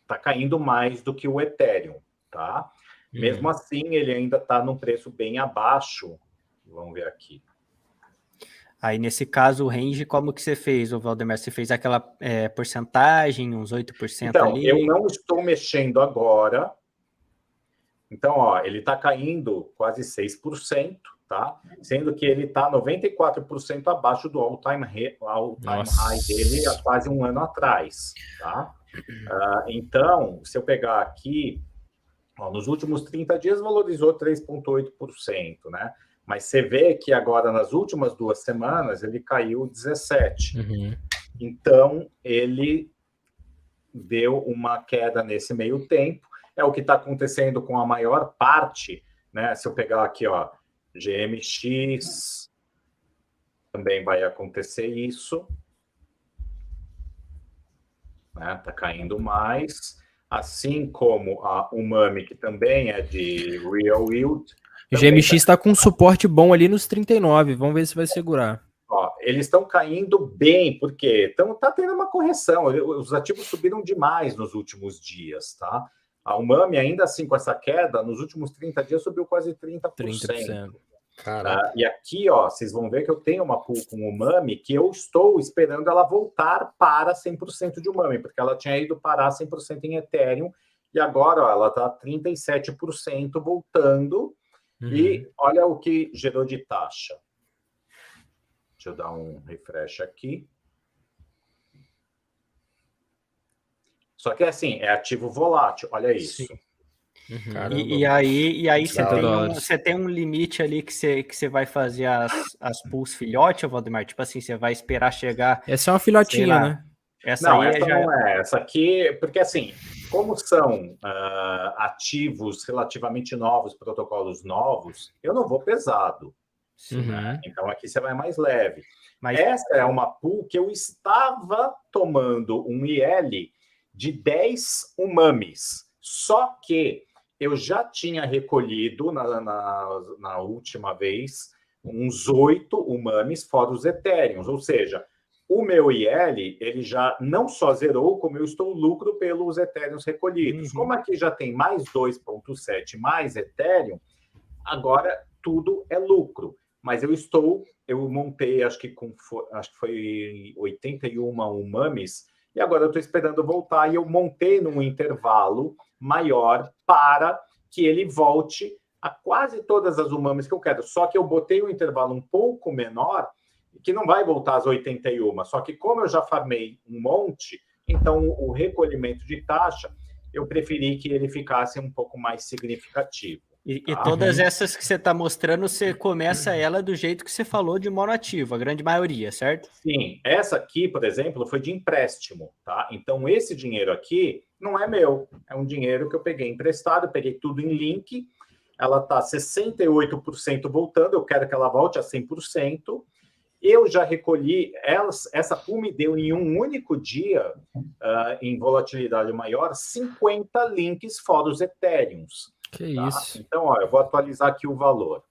está caindo mais do que o Ethereum, tá? Mesmo assim, ele ainda está num preço bem abaixo. Vamos ver aqui. Aí, nesse caso, o range, como que você fez, o Valdemar? Você fez aquela porcentagem, uns 8% então, ali? Eu não estou mexendo agora. Então, ó, ele está caindo quase 6%, tá? Sendo que ele está 94% abaixo do all-time high dele há quase um ano atrás, tá? Então, se eu pegar aqui, ó, nos últimos 30 dias valorizou 3,8%, né? Mas você vê que agora, nas últimas 2 semanas, ele caiu 17%. Então, ele deu uma queda nesse meio tempo. É o que está acontecendo com a maior parte, né? Se eu pegar aqui, ó, GMX, também vai acontecer isso. Né? Tá caindo mais. assim como a Umami, que também é de Real Yield. O GMX está com um suporte bom ali nos 39. Vamos ver se vai segurar. Ó, eles estão caindo bem, porque tá tendo uma correção. Os ativos subiram demais nos últimos dias, tá? A Umami, ainda assim, com essa queda, nos últimos 30 dias subiu quase 30%. 30%. E aqui, ó, vocês vão ver que eu tenho uma pool com Umami que eu estou esperando ela voltar para 100% de Umami, porque ela tinha ido parar 100% em Ethereum, e agora, ó, ela está 37% voltando, e olha o que gerou de taxa. Deixa eu dar um refresh aqui. Só que assim, é ativo volátil, olha isso. E aí você $60. tem um limite ali que você vai fazer as pools filhote, Valdemar? Tipo assim, você vai esperar chegar... Essa é uma filhotinha, né? Essa não, aí essa já... não é. Essa aqui, porque assim, como são ativos relativamente novos, protocolos novos, eu não vou pesado. Né? Então aqui você vai mais leve. Mas essa é uma pool que eu estava tomando um IL de 10 umamis. Só que eu já tinha recolhido na última vez uns 8 umamis fora os Ethereums. Ou seja, o meu IL ele já não só zerou, como eu estou lucro pelos Ethereums recolhidos. Como aqui já tem mais 2,7 mais Ethereum, agora tudo é lucro. Mas eu montei, acho que foi 81 umamis, e agora eu estou esperando voltar, e eu montei num intervalo maior para que ele volte a quase todas as umamis que eu quero. Só que eu botei um intervalo um pouco menor, que não vai voltar às 81, só que como eu já farmei um monte, então o recolhimento de taxa, eu preferi que ele ficasse um pouco mais significativo. E todas essas que você está mostrando, você começa ela do jeito que você falou de monoativo, a grande maioria, certo? Sim, essa aqui, por exemplo, foi de empréstimo, tá? Então, esse dinheiro aqui não é meu, é um dinheiro que eu peguei emprestado, eu peguei tudo em link, ela está 68% voltando, eu quero que ela volte a 100%, eu já recolhi, essa pool me deu em um único dia, em volatilidade maior, 50 links fora os Ethereums. Que tá? isso. Então, ó, eu vou atualizar aqui o valor.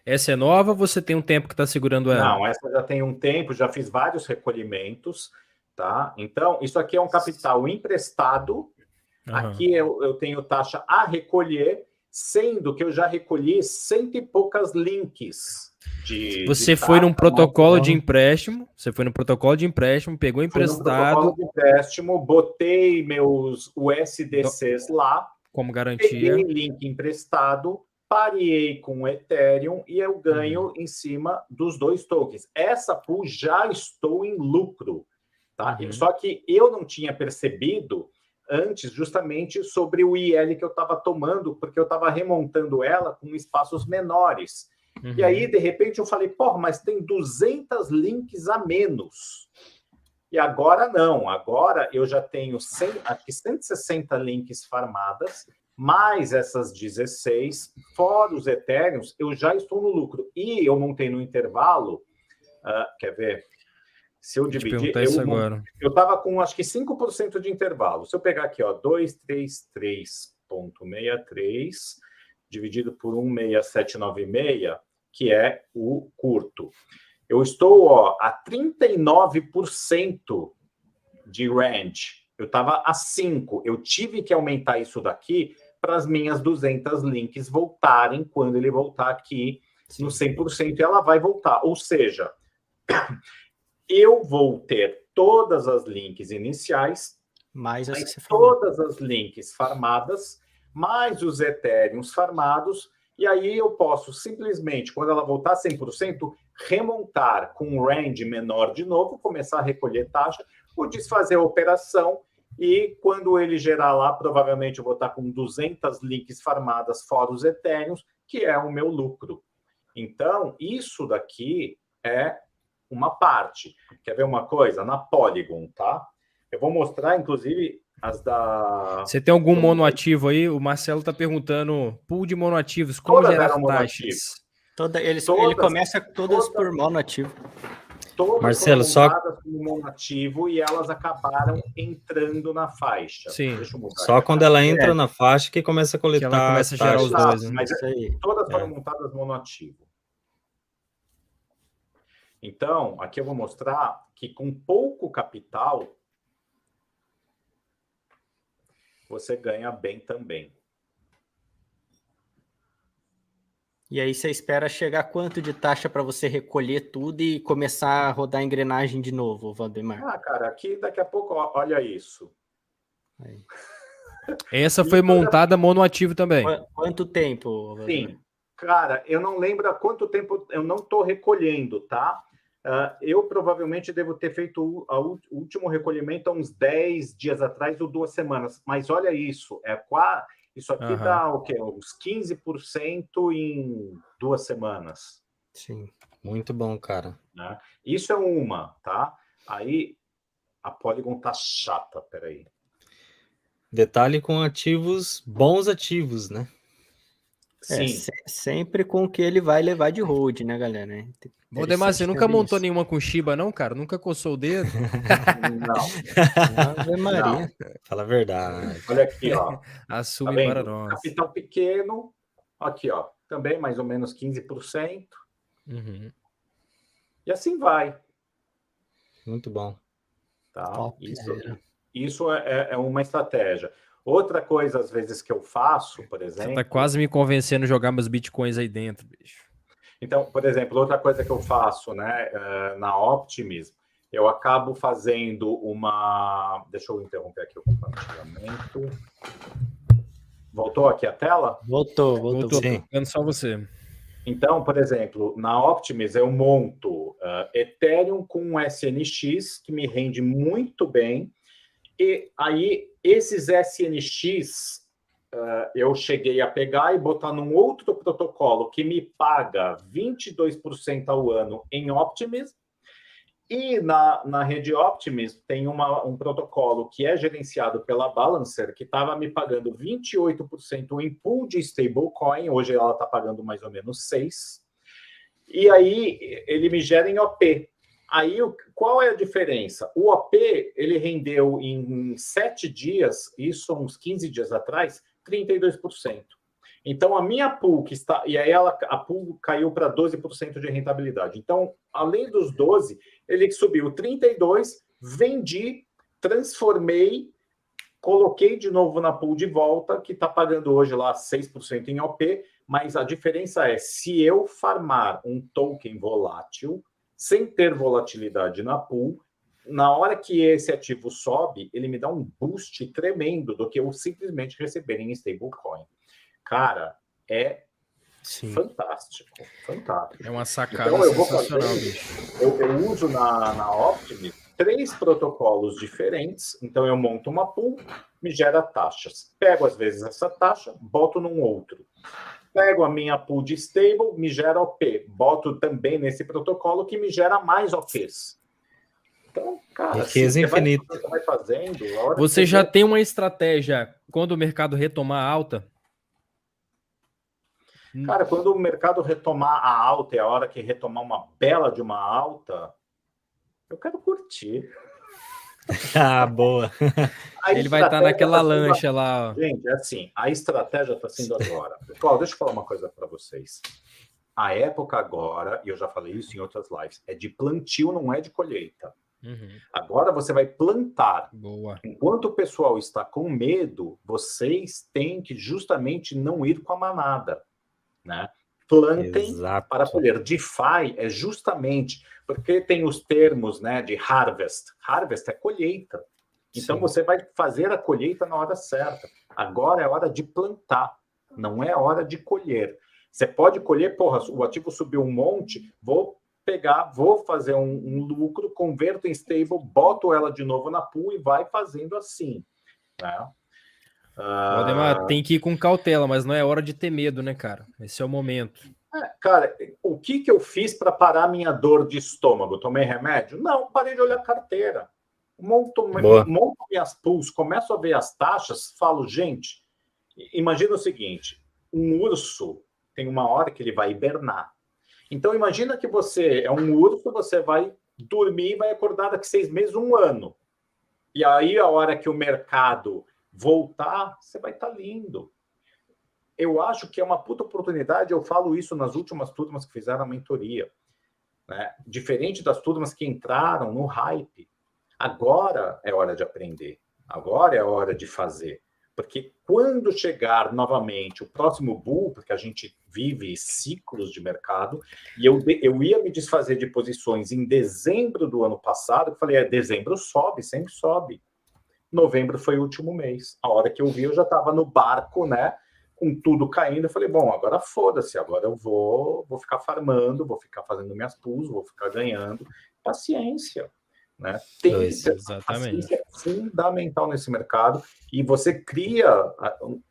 Essa é nova ou você tem um tempo que está segurando ela? Não, essa já tem um tempo, já fiz vários recolhimentos, tá? Então, isso aqui é um capital emprestado. Aqui eu tenho taxa a recolher, sendo que eu já recolhi 100 e poucas links. Você foi num protocolo de empréstimo, pegou emprestado. Protocolo de empréstimo, botei meus USDCs lá, como garantia. Peguei link emprestado, pareei com o Ethereum e eu ganho em cima dos 2 tokens. Essa pool já estou em lucro, tá? Só que eu não tinha percebido antes justamente sobre o IL que eu estava tomando, porque eu estava remontando ela com espaços menores. E aí, de repente, eu falei, porra, mas tem 200 links a menos. E agora não, agora eu já tenho 160 links farmadas, mais essas 16, fora os Ethereums, eu já estou no lucro. E eu montei no intervalo, quer ver? Se eu dividir, eu estava com acho que 5% de intervalo. Se eu pegar aqui, ó, 233,63 dividido por 16796, que é o curto. Eu estou a 39% de range. Eu estava a 5%. Eu tive que aumentar isso daqui para as minhas 200 links voltarem quando ele voltar aqui no 100%, e ela vai voltar. Ou seja, eu vou ter todas as links iniciais, mais todas as links farmadas, mais os Ethereums farmados, e aí eu posso simplesmente, quando ela voltar 100%, remontar com um range menor de novo, começar a recolher taxa, ou desfazer a operação, e quando ele gerar lá, provavelmente eu vou estar com 200 links farmadas fora os Ethereums, que é o meu lucro. Então, isso daqui é uma parte. Quer ver uma coisa? Na Polygon, tá? Eu vou mostrar, inclusive, as da... Você tem algum monoativo aí? O Marcelo está perguntando, pool de monoativos, como gerar taxas? Ele começa todas por monoativo. Todas Marcelo, foram montadas como monoativo e elas acabaram entrando na faixa. Sim. Deixa eu mudar Só aqui. quando ela entra na faixa que começa a Que ela coletar começa a as gerar os taxas. dois, né? Mas Isso aí. todas foram É. montadas monoativo. Então, aqui eu vou mostrar que com pouco capital você ganha bem também. E aí você espera chegar quanto de taxa para você recolher tudo e começar a rodar a engrenagem de novo, Valdemar? Ah, cara, aqui daqui a pouco, olha isso. Aí. Essa foi montada monoativo também. Quanto tempo, Valdemar? Sim. Cara, eu não lembro há quanto tempo eu não estou recolhendo, tá? Eu provavelmente devo ter feito o último recolhimento há uns 10 dias atrás ou 2 semanas. Mas olha isso, isso aqui dá o quê? Uns 15% em 2 semanas. Sim. Muito bom, cara. Né? Isso é uma, tá? Aí a Polygon tá chata, peraí. Detalhe com ativos, bons ativos, né? Sim. Sempre com o que ele vai levar de hold, né, galera? Valdemar, você nunca montou nenhuma com Shiba, não, cara? Nunca coçou o dedo? Não. Ave Maria. Fala a verdade. Olha aqui, ó. Assume Tá para vendo? nós. Capital pequeno. Aqui, ó. Também mais ou menos 15%. Uhum. E assim vai. Muito bom. Tá? Top, Isso é uma estratégia. Outra coisa, às vezes, que eu faço, por exemplo... Você tá quase me convencendo a jogar meus bitcoins aí dentro, bicho. Então, por exemplo, outra coisa que eu faço, né, na Optimism, eu acabo fazendo uma... Deixa eu interromper aqui o compartilhamento. Voltou aqui a tela? Voltou. Sim. Ficando só você. Então, por exemplo, na Optimism eu monto Ethereum com um SNX, que me rende muito bem. E aí, esses SNX, eu cheguei a pegar e botar num outro protocolo que me paga 22% ao ano em Optimism. E na rede Optimism tem um protocolo que é gerenciado pela Balancer, que estava me pagando 28% em pool de stablecoin, hoje ela está pagando mais ou menos 6%. E aí ele me gera em OP. Aí, qual é a diferença? O OP, ele rendeu em 7 dias, isso uns 15 dias atrás, 32%. Então, a minha pool, que está... E aí, a pool caiu para 12% de rentabilidade. Então, além dos 12, ele subiu 32%, vendi, transformei, coloquei de novo na pool de volta, que está pagando hoje lá 6% em OP, mas a diferença é, se eu farmar um token volátil, sem ter volatilidade na pool, na hora que esse ativo sobe, ele me dá um boost tremendo do que eu simplesmente receber em stablecoin. Cara, fantástico. É uma sacada então, sensacional, bicho. Eu uso na Optimism 3 protocolos diferentes. Então, eu monto uma pool, me gera taxas. Pego, às vezes, essa taxa, boto num outro. Pego a minha pool de stable, me gera OP. Boto também nesse protocolo que me gera mais OPs. Então, cara, riqueza infinita. Você vai fazendo... Você já tem uma estratégia quando o mercado retomar a alta? Cara, quando o mercado retomar a alta, é a hora que retomar uma bela de uma alta, eu quero curtir. Ah, boa. Ele vai estar naquela lancha lá. Gente, é assim, a estratégia está sendo agora. Pessoal, deixa eu falar uma coisa para vocês. A época agora, e eu já falei isso em outras lives, é de plantio, não é de colheita. Uhum. Agora você vai plantar. Boa. Enquanto o pessoal está com medo, vocês têm que justamente não ir com a manada, né? Plantem para colher. DeFi é justamente porque tem os termos, né, de harvest. Harvest é colheita. Então, você vai fazer a colheita na hora certa. Agora é hora de plantar, não é hora de colher. Você pode colher, porra, o ativo subiu um monte, vou pegar, vou fazer um lucro, converto em stable, boto ela de novo na pool e vai fazendo assim, né? Valdemar, tem que ir com cautela, mas não é hora de ter medo, né, cara? Esse é o momento. Cara, o que eu fiz para parar minha dor de estômago? Tomei remédio? Não, parei de olhar carteira. Monto minhas pools, começo a ver as taxas, falo, gente, imagina o seguinte, um urso tem uma hora que ele vai hibernar. Então, imagina que você é um urso, você vai dormir e vai acordar daqui 6 meses, 1 ano. E aí, a hora que o mercado voltar, você vai estar lindo. Eu acho que é uma puta oportunidade, eu falo isso nas últimas turmas que fizeram a mentoria, né? Diferente das turmas que entraram no hype. Agora é hora de aprender, agora é hora de fazer. Porque quando chegar novamente o próximo bull, porque a gente vive ciclos de mercado, e eu ia me desfazer de posições em dezembro do ano passado, eu falei, dezembro sobe, sempre sobe. Novembro foi o último mês. A hora que eu vi, eu já estava no barco, né? Com tudo caindo, eu falei, bom, agora foda-se, agora eu vou ficar farmando, vou ficar fazendo minhas pools, vou ficar ganhando. Paciência, né? Tem que ter Exatamente. paciência fundamental nesse mercado e você cria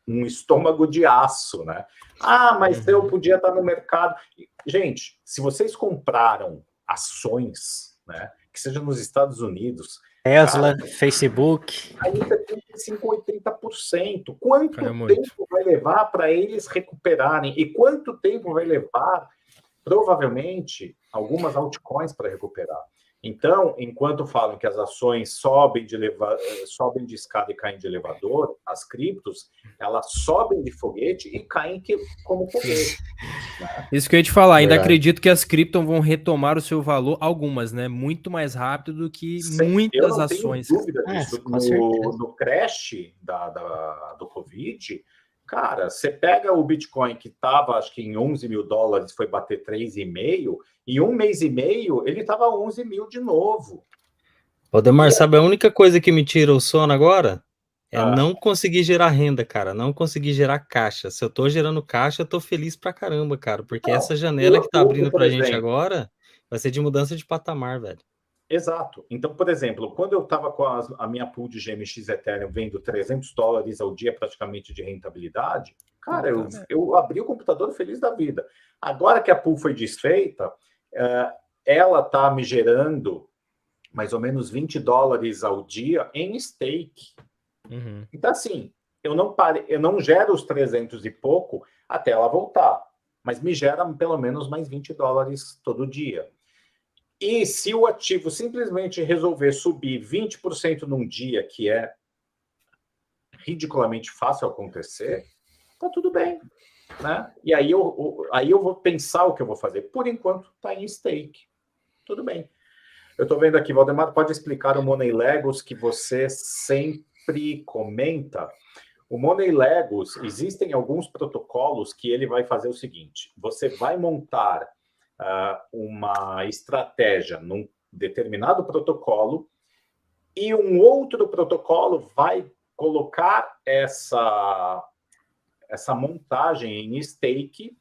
um estômago de aço, né? Ah, mas eu podia estar no mercado. Gente, se vocês compraram ações, né, que seja nos Estados Unidos, Tesla, Facebook. ainda tem 5% ou 80%. Quanto Caiu muito. tempo vai levar para eles recuperarem? E quanto tempo vai levar, provavelmente, algumas altcoins para recuperar? Então, enquanto falam que as ações sobem de escada e caem de elevador, as criptos, elas sobem de foguete e caem como foguete. Né? Isso que eu ia te falar, ainda Verdade. acredito que as criptos vão retomar o seu valor, algumas, né? Muito mais rápido do que Eu muitas não ações. tenho dúvida disso. Com certeza. No crash do Covid, cara, você pega o Bitcoin que estava, acho que em 11 mil dólares, foi bater 3,5, em 1 mês e meio, ele estava 11 mil de novo. Valdemar, sabe a única coisa que me tira o sono agora? É Ah. não conseguir gerar renda, cara. Não conseguir gerar caixa. Se eu tô gerando caixa, eu tô feliz pra caramba, cara. Porque Não, essa janela que tá abrindo por pra gente exemplo, agora vai ser de mudança de patamar, velho. exato. Então, por exemplo, quando eu estava com a minha pool de GMX Ethereum vendo $300 ao dia praticamente de rentabilidade, cara, eu abri o computador feliz da vida. Agora que a pool foi desfeita, ela está me gerando mais ou menos $20 ao dia em stake. Uhum. Então, assim, eu não gero os 300 e pouco até ela voltar, mas me gera pelo menos mais $20 todo dia. E se o ativo simplesmente resolver subir 20% num dia, que é ridiculamente fácil acontecer, tá tudo bem, né? E aí eu vou pensar o que eu vou fazer. Por enquanto, tá em stake. Tudo bem. Eu estou vendo aqui, Valdemar, pode explicar o Money Legos que você sempre comenta? O Money Legos, existem alguns protocolos que ele vai fazer o seguinte: você vai montar uma estratégia num determinado protocolo e um outro protocolo vai colocar essa montagem em stake,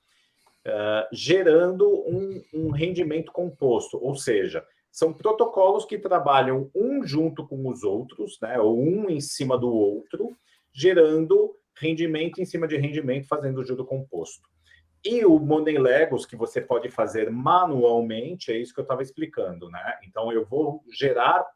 gerando um rendimento composto, ou seja, são protocolos que trabalham um junto com os outros, né, ou um em cima do outro, gerando rendimento em cima de rendimento, fazendo juro composto. E o Money Legos, que você pode fazer manualmente, é isso que eu estava explicando, né? Então, eu vou gerar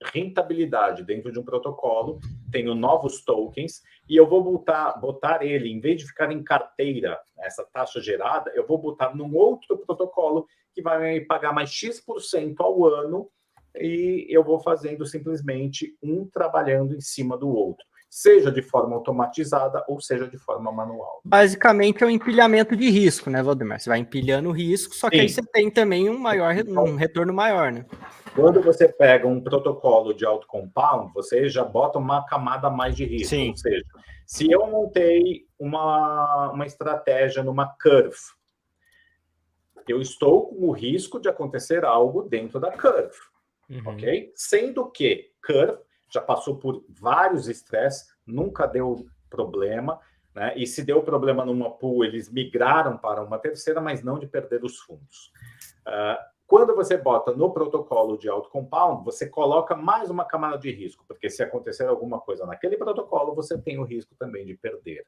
rentabilidade dentro de um protocolo, tenho novos tokens, e eu vou botar ele, em vez de ficar em carteira, essa taxa gerada, eu vou botar num outro protocolo que vai me pagar mais X% ao ano, e eu vou fazendo simplesmente um trabalhando em cima do outro, seja de forma automatizada ou seja de forma manual. Basicamente é um empilhamento de risco, né, Valdemar? Você vai empilhando o risco, só que aí você tem também um retorno maior, né? Quando você pega um protocolo de auto-compound, você já bota uma camada a mais de risco. Sim. Ou seja, se eu montei uma estratégia numa curve, eu estou com o risco de acontecer algo dentro da curve, ok? Sendo que curve já passou por vários estresses, nunca deu problema, né? E se deu problema numa pool, eles migraram para uma terceira, mas não de perder os fundos. Quando você bota no protocolo de auto-compound, você coloca mais uma camada de risco, porque se acontecer alguma coisa naquele protocolo, você tem o risco também de perder.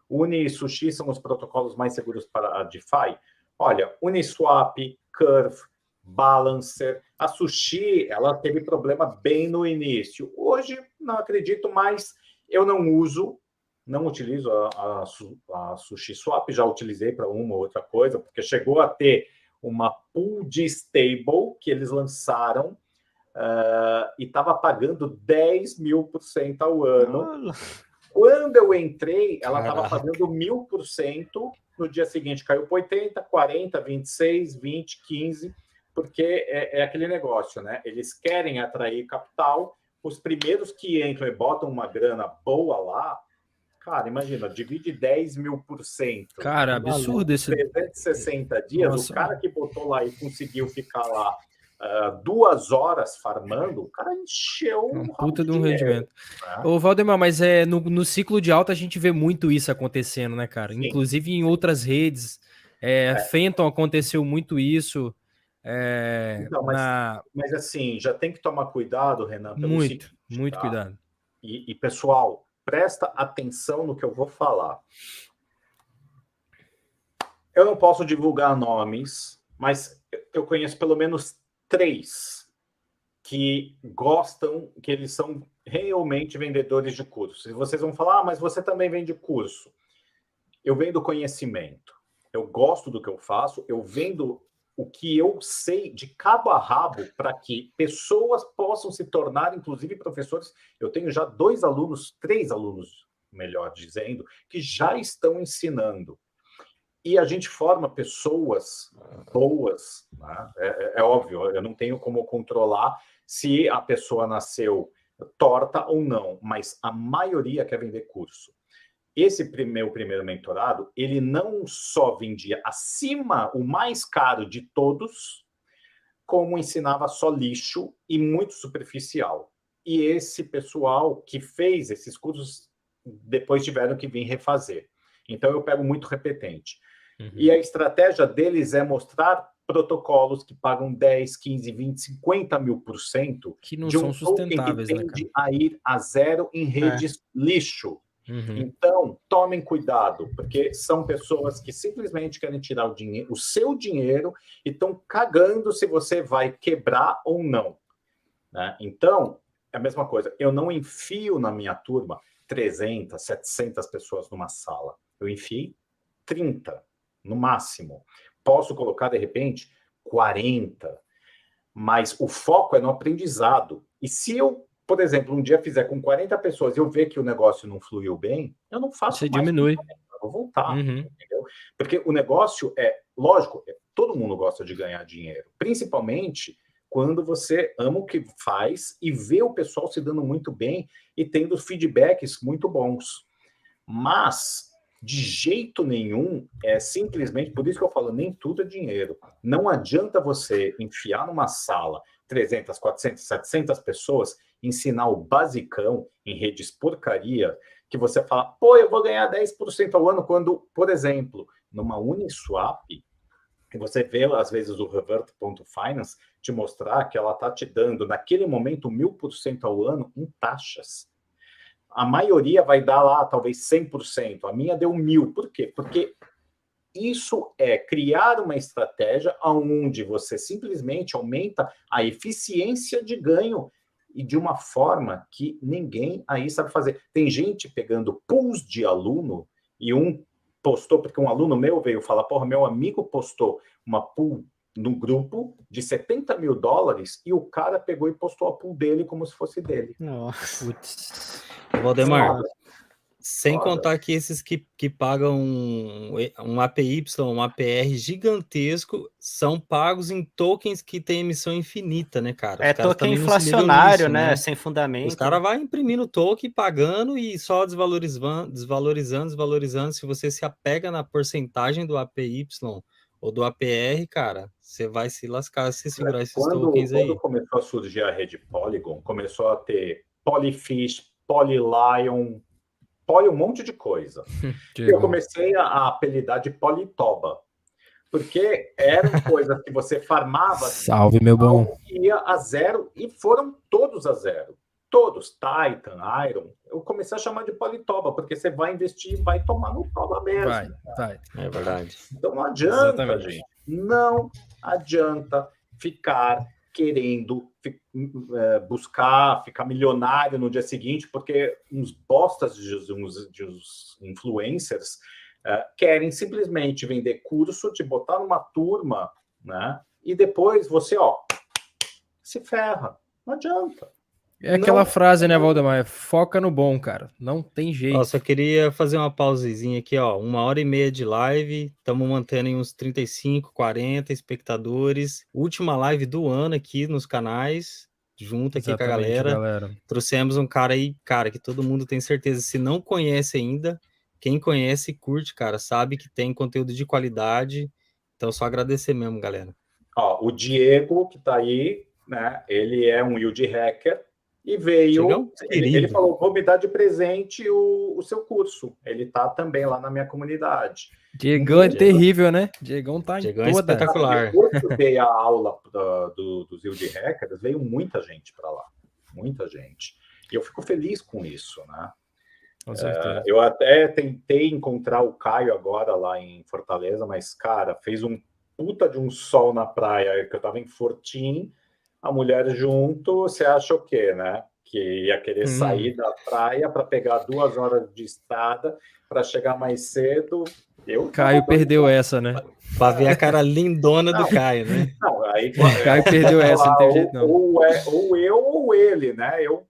Uni e Sushi são os protocolos mais seguros para a DeFi. Olha, Uniswap, Curve, Balancer. A Sushi, ela teve problema bem no início. Hoje, não acredito mais. Eu não utilizo a Sushi Swap, já utilizei para uma ou outra coisa, porque chegou a ter uma pool de stable que eles lançaram e estava pagando 10.000% ao ano. Quando eu entrei, ela estava pagando 1.000%. No dia seguinte caiu para 80, 40, 26, 20, 15, porque é aquele negócio, né? Eles querem atrair capital. Os primeiros que entram e botam uma grana boa lá, cara, imagina, divide 10.000%. Cara, absurdo esse. 360 dias, Nossa. o cara que botou lá e conseguiu ficar lá 2 horas farmando, o cara encheu Um um puta de um dinheiro, rendimento. né? Ô, Valdemar, mas no ciclo de alta a gente vê muito isso acontecendo, né, cara? Sim. Inclusive em outras redes. Fenton aconteceu muito isso. Então, mas assim, já tem que tomar cuidado, Renan, pelo Muito, seguinte, muito tá? cuidado. E, pessoal, presta atenção no que eu vou falar. Eu não posso divulgar nomes, mas eu conheço pelo menos 3 que gostam, que eles são realmente vendedores de curso. E vocês vão falar, mas você também vende curso. Eu vendo conhecimento. Eu gosto do que eu faço, eu vendo o que eu sei de cabo a rabo para que pessoas possam se tornar, inclusive professores. Eu tenho já 3 alunos, melhor dizendo, que já estão ensinando. E a gente forma pessoas boas, né? É óbvio, eu não tenho como controlar se a pessoa nasceu torta ou não, mas a maioria quer vender curso. Esse meu primeiro mentorado, ele não só vendia acima, o mais caro de todos, como ensinava só lixo e muito superficial. E esse pessoal que fez esses cursos, depois tiveram que vir refazer. Então, eu pego muito repetente. Uhum. E a estratégia deles é mostrar protocolos que pagam 10, 15, 20, 50 mil% que não de são sustentáveis, que tende a ir a zero em redes lixo. Uhum. Então, tomem cuidado, porque são pessoas que simplesmente querem tirar o seu dinheiro e estão cagando se você vai quebrar ou não, né? Então, é a mesma coisa. Eu não enfio na minha turma 300, 700 pessoas numa sala. Eu enfiei 30, no máximo. Posso colocar, de repente, 40. Mas o foco é no aprendizado. E se eu, por exemplo, um dia fizer com 40 pessoas e eu ver que o negócio não fluiu bem, eu não faço Você mais. Diminui. Eu vou voltar. Uhum. Entendeu? Porque o negócio lógico, todo mundo gosta de ganhar dinheiro. Principalmente quando você ama o que faz e vê o pessoal se dando muito bem e tendo feedbacks muito bons. Mas, de jeito nenhum, simplesmente, por isso que eu falo, nem tudo é dinheiro. Não adianta você enfiar numa sala 300, 400, 700 pessoas, ensinar o basicão em redes porcaria, que você fala, pô, eu vou ganhar 10% ao ano, quando, por exemplo, numa Uniswap, você vê, às vezes, o Revert.finance te mostrar que ela está te dando, naquele momento, 1.000% ao ano em taxas. A maioria vai dar lá, talvez, 100%. A minha deu 1.000. Por quê? Porque isso é criar uma estratégia onde você simplesmente aumenta a eficiência de ganho e de uma forma que ninguém aí sabe fazer. Tem gente pegando pools de aluno e postou, porque um aluno meu veio falar, porra, meu amigo postou uma pool no grupo de $70 mil e o cara pegou e postou a pool dele como se fosse dele. Nossa. Putz. Valdemar, sem contar que esses que pagam um APY, um APR gigantesco, são pagos em tokens que têm emissão infinita, né, cara? Os token inflacionário, nisso, né? Sem fundamento. Os caras vão imprimindo token, pagando e só desvalorizando. Se você se apega na porcentagem do APY ou do APR, cara, você vai se lascar se segurar esses tokens aí. Quando começou a surgir a rede Polygon, começou a ter Polyfish, Polylion, um monte de coisa. Eu comecei a apelidar de Polytoba, porque eram coisas que você farmava. Salve, meu bom. Ia a zero e foram todos a zero. Todos, Titan, Iron. Eu comecei a chamar de Polytoba, porque você vai investir e vai tomar no toba mesmo. Vai. É verdade. Então não adianta, gente. Não adianta ficar querendo buscar, ficar milionário no dia seguinte, porque uns bostas de uns influencers querem simplesmente vender curso, te botar numa turma, né? e depois você, se ferra. Não adianta. É aquela frase, né, Valdemar? Foca no bom, cara. Não tem jeito. Só queria fazer uma pausezinha aqui, 1h30 de live. Estamos mantendo em uns 35, 40 espectadores. Última live do ano aqui nos canais, junto aqui com a galera. Trouxemos um cara aí, cara, que todo mundo tem certeza, se não conhece ainda, quem conhece, curte, cara, sabe que tem conteúdo de qualidade. Então, só agradecer mesmo, galera. O Diego, que tá aí, né? Ele é um yield hacker. E veio, ele falou, vou me dar de presente o seu curso. Ele tá também lá na minha comunidade. Diegão é terrível, né? Diegão tá em toda. Espetacular. Depois que eu dei a aula dos yield hackers, veio muita gente para lá. Muita gente. E eu fico feliz com isso, né? Com certeza. Eu até tentei encontrar o Caio agora lá em Fortaleza, mas, cara, fez um puta de um sol na praia, que eu tava em Fortim, a mulher junto, você acha o quê, né? Que ia querer sair da praia para pegar 2 horas de estrada para chegar mais cedo. Caio perdeu essa, né? Para ver a cara lindona do Caio, né? Não, aí, Caio perdeu essa, não tem jeito não. Ou eu ou ele, né? Eu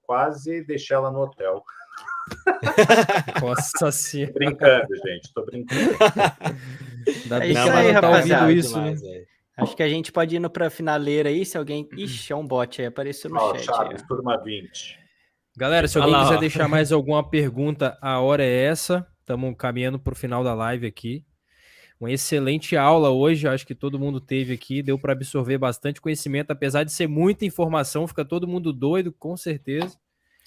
quase deixei ela no hotel. Nossa senhora. Tô brincando, gente, tô brincando. Ainda bem que ela não tá ouvindo isso, demais, né? Acho que a gente pode ir indo para a finaleira aí, se alguém... Ixi, é um bot aí, apareceu no chat. Chaves, turma 20. Galera, se alguém quiser deixar mais alguma pergunta, a hora é essa. Estamos caminhando para o final da live aqui. Uma excelente aula hoje, acho que todo mundo teve aqui, deu para absorver bastante conhecimento, apesar de ser muita informação, fica todo mundo doido, com certeza.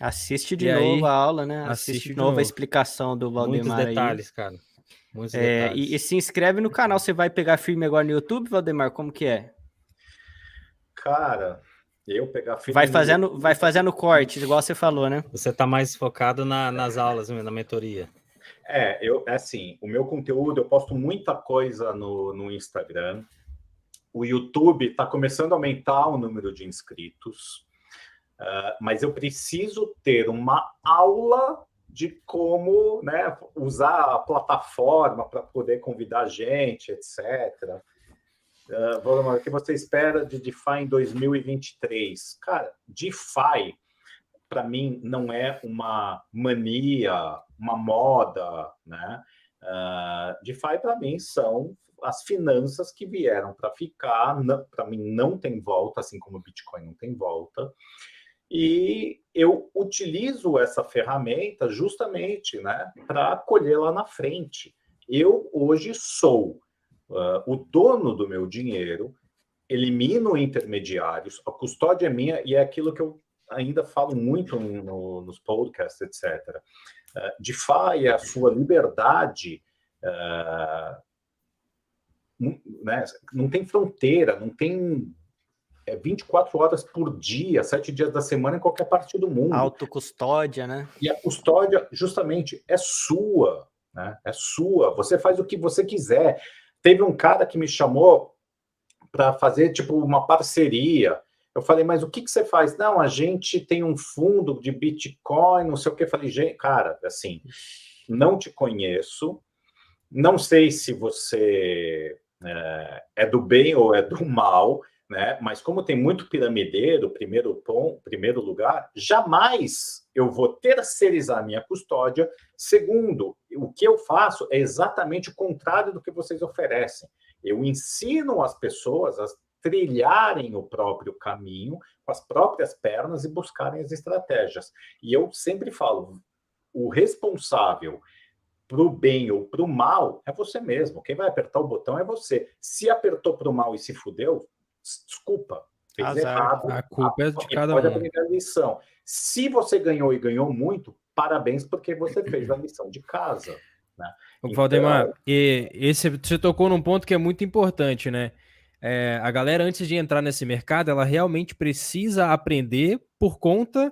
Assiste de novo a aula, né? Assiste de novo a explicação do Valdemar. Muitos detalhes, cara. Muitos detalhes. E se inscreve no canal, você vai pegar firme agora no YouTube, Valdemar? Como que é? Cara, eu pegar firme... Vai fazendo cortes, igual você falou, né? Você tá mais focado nas aulas, na mentoria. O meu conteúdo, eu posto muita coisa no Instagram. O YouTube está começando a aumentar o número de inscritos, mas eu preciso ter uma aula de como, né, usar a plataforma para poder convidar gente, etc. O que você espera de DeFi em 2023? Cara, DeFi, para mim, não é uma mania, uma moda, né? DeFi, para mim, são as finanças que vieram para ficar. Para mim, não tem volta, assim como o Bitcoin não tem volta. E eu utilizo essa ferramenta justamente, né, para colher lá na frente. Eu, hoje, sou o dono do meu dinheiro, elimino intermediários, a custódia é minha, e é aquilo que eu ainda falo muito nos podcasts, etc. DeFi é a sua liberdade, né? Não tem fronteira, não tem 24 horas por dia, 7 dias da semana em qualquer parte do mundo. Autocustódia, né? E a custódia, justamente, é sua, né? É sua. Você faz o que você quiser. Teve um cara que me chamou para fazer, tipo, uma parceria. Eu falei, mas o que você faz? Não, a gente tem um fundo de Bitcoin, não sei o que. Eu falei, gente, cara, assim, não te conheço, não sei se você é do bem ou é do mal, né? Mas como tem muito piramideiro, primeiro lugar, jamais eu vou terceirizar a minha custódia. Segundo, o que eu faço é exatamente o contrário do que vocês oferecem. Eu ensino as pessoas a trilharem o próprio caminho com as próprias pernas e buscarem as estratégias. E eu sempre falo, o responsável para o bem ou para o mal é você mesmo. Quem vai apertar o botão é você. Se apertou para o mal e se fudeu, desculpa, fez errado. A culpa é de cada um. Pode aprender a lição. Se você ganhou e ganhou muito, parabéns, porque você fez a lição de casa. Né? Valdemar, você tocou num ponto que é muito importante, né? A galera, antes de entrar nesse mercado, ela realmente precisa aprender por conta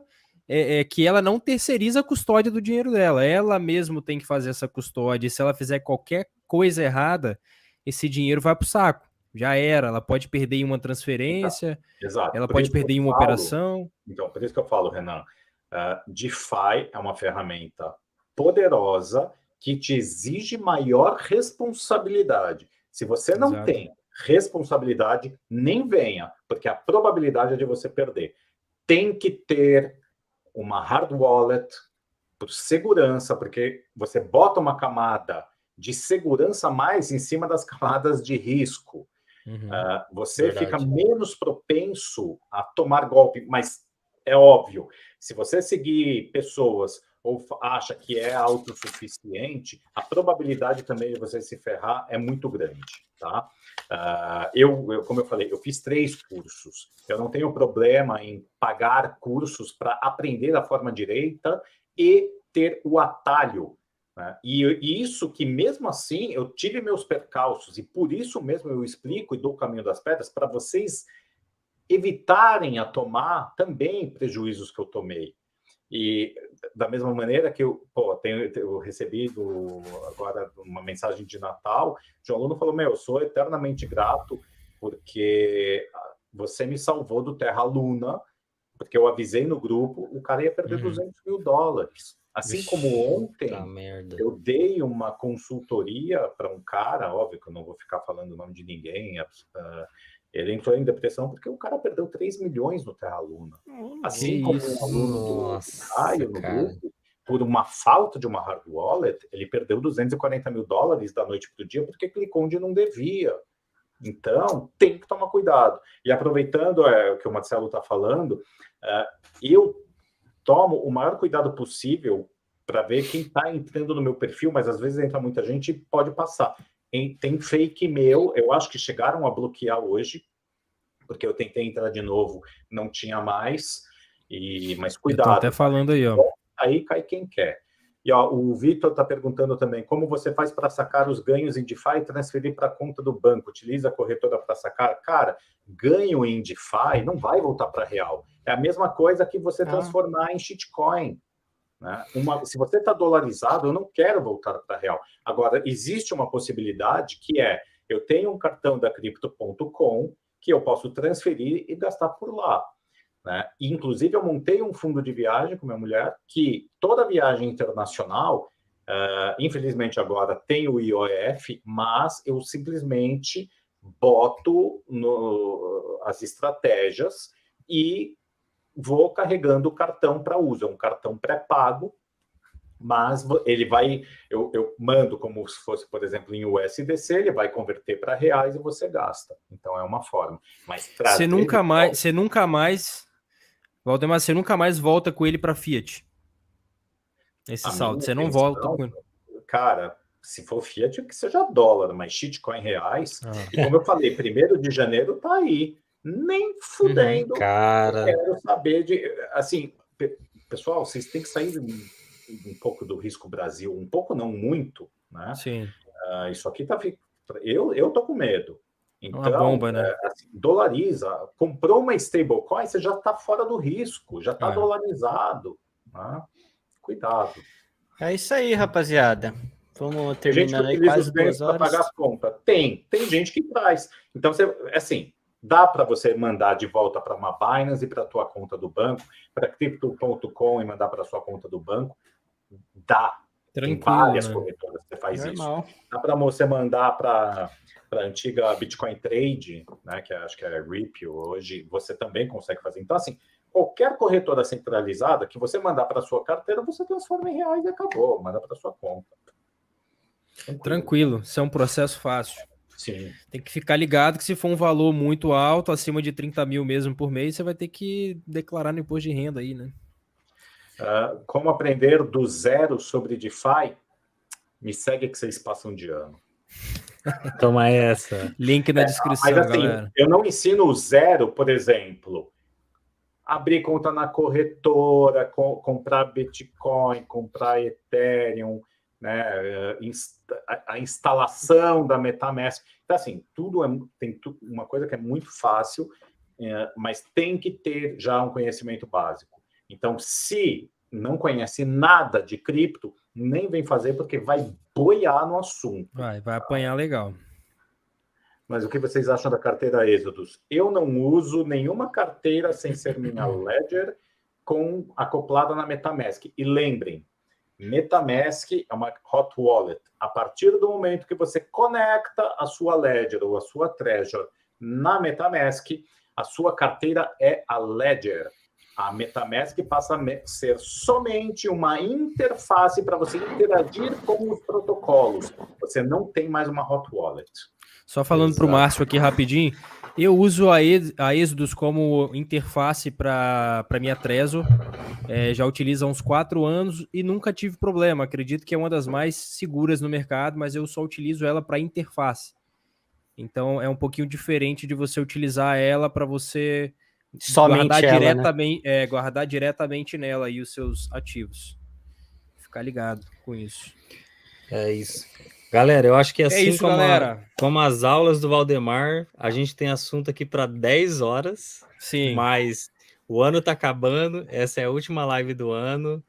que ela não terceiriza a custódia do dinheiro dela. Ela mesmo tem que fazer essa custódia. E se ela fizer qualquer coisa errada, esse dinheiro vai pro saco. Já era. Ela pode perder em uma transferência, Exato. Ela pode perder em uma operação. Então, por isso que eu falo, Renan, DeFi é uma ferramenta poderosa que te exige maior responsabilidade. Se você não tem responsabilidade, nem venha, porque a probabilidade é de você perder. Tem que ter uma hard wallet por segurança, porque você bota uma camada de segurança a mais em cima das camadas de risco. Você fica menos propenso a tomar golpe, mas é óbvio, se você seguir pessoas ou acha que é autossuficiente, a probabilidade também de você se ferrar é muito grande, tá? Como eu falei, eu fiz 3 cursos. Eu não tenho problema em pagar cursos para aprender da forma direita e ter o atalho, né? E isso que, mesmo assim, eu tive meus percalços, e por isso mesmo eu explico e dou o caminho das pedras para vocês evitarem a tomar também prejuízos que eu tomei. E da mesma maneira que eu recebi agora uma mensagem de Natal, de um aluno falou, eu sou eternamente grato porque você me salvou do Terra Luna, porque eu avisei no grupo, o cara ia perder $200 mil. Assim como ontem, eu dei uma consultoria para um cara, óbvio que eu não vou ficar falando o nome de ninguém, ele entrou em depressão porque o cara perdeu 3 milhões no Terra Luna. Assim como um aluno do Caio no grupo, por uma falta de uma hard wallet, ele perdeu $240 mil da noite para o dia porque clicou onde não devia. Então, tem que tomar cuidado. E aproveitando o que o Marcelo está falando, eu tomo o maior cuidado possível para ver quem está entrando no meu perfil, mas às vezes entra muita gente e pode passar. Tem fake meu, eu acho que chegaram a bloquear hoje, porque eu tentei entrar de novo, não tinha mais, mas cuidado. Eu tô até falando aí, ó. Aí cai quem quer. E ó, o Vitor está perguntando também, como você faz para sacar os ganhos em DeFi e transferir para a conta do banco? Utiliza a corretora para sacar? Cara, ganho em DeFi não vai voltar para real. É a mesma coisa que você transformar em shitcoin. Né? Se você está dolarizado, eu não quero voltar para real. Agora, existe uma possibilidade que eu tenho um cartão da Crypto.com que eu posso transferir e gastar por lá. Né? E, inclusive, eu montei um fundo de viagem com minha mulher que toda viagem internacional, infelizmente agora tem o IOF, mas eu simplesmente boto as estratégias e vou carregando o cartão para uso. É um cartão pré-pago, mas ele vai... Eu mando como se fosse, por exemplo, em USDC, ele vai converter para reais e você gasta. Então, é uma forma. Mas você nunca mais... Valdemar, você nunca mais volta com ele para Fiat. Esse saldo. Você não volta com ele. Cara, se for Fiat, que seja dólar, mas shitcoin reais. E como eu falei, 1º de janeiro tá aí. Nem fudendo. Cara. Eu quero saber de... Assim, pessoal, vocês têm que sair um pouco do risco Brasil. Um pouco, não muito, né? Sim. Isso aqui tá... Eu tô com medo. Então, uma bomba, né? Assim, dolariza. Comprou uma stablecoin, você já está fora do risco, já está dolarizado. Né? Cuidado. É isso aí, rapaziada. Vamos terminando aí quase 2 horas. Para pagar as contas. Tem gente que traz. Então, assim, dá para você mandar de volta para uma Binance e para a tua conta do banco, para Crypto.com e mandar para a sua conta do banco. Dá. Tranquilo, tem várias né? corretoras que você faz Normal. isso. Dá para você mandar para a antiga Bitcoin Trade, né, que acho que é Ripple, hoje você também consegue fazer. Então, assim, qualquer corretora centralizada que você mandar para a sua carteira, você transforma em reais e acabou, manda para a sua conta. Tranquilo, isso é um processo fácil. Sim. Tem que ficar ligado que se for um valor muito alto, acima de 30 mil mesmo por mês, você vai ter que declarar no imposto de renda aí, né? Como aprender do zero sobre DeFi? Me segue que vocês passam de ano. Toma essa. Link na descrição, mas, assim, galera. Eu não ensino o zero, por exemplo, abrir conta na corretora, comprar Bitcoin, comprar Ethereum, né, a instalação da MetaMask. Então, assim, tem uma coisa que é muito fácil, mas tem que ter já um conhecimento básico. Então, se não conhece nada de cripto, nem vem fazer, porque vai boiar no assunto. Vai apanhar legal. Mas o que vocês acham da carteira Exodus? Eu não uso nenhuma carteira sem ser minha Ledger acoplada na MetaMask. E lembrem, MetaMask é uma hot wallet. A partir do momento que você conecta a sua Ledger ou a sua Trezor na MetaMask, a sua carteira é a Ledger. A MetaMask passa a ser somente uma interface para você interagir com os protocolos. Você não tem mais uma hot wallet. Só falando para o Márcio aqui rapidinho, eu uso a Exodus como interface para minha Trezor, já utilizo há uns 4 anos e nunca tive problema. Acredito que é uma das mais seguras no mercado, mas eu só utilizo ela para interface. Então é um pouquinho diferente de você utilizar ela para você Somente guardar ela, diretamente, guardar diretamente nela aí os seus ativos. Ficar ligado com isso. É isso. Galera, eu acho que assim isso, galera. Como as aulas do Valdemar, a gente tem assunto aqui para 10 horas. Sim. Mas o ano tá acabando, essa é a última live do ano.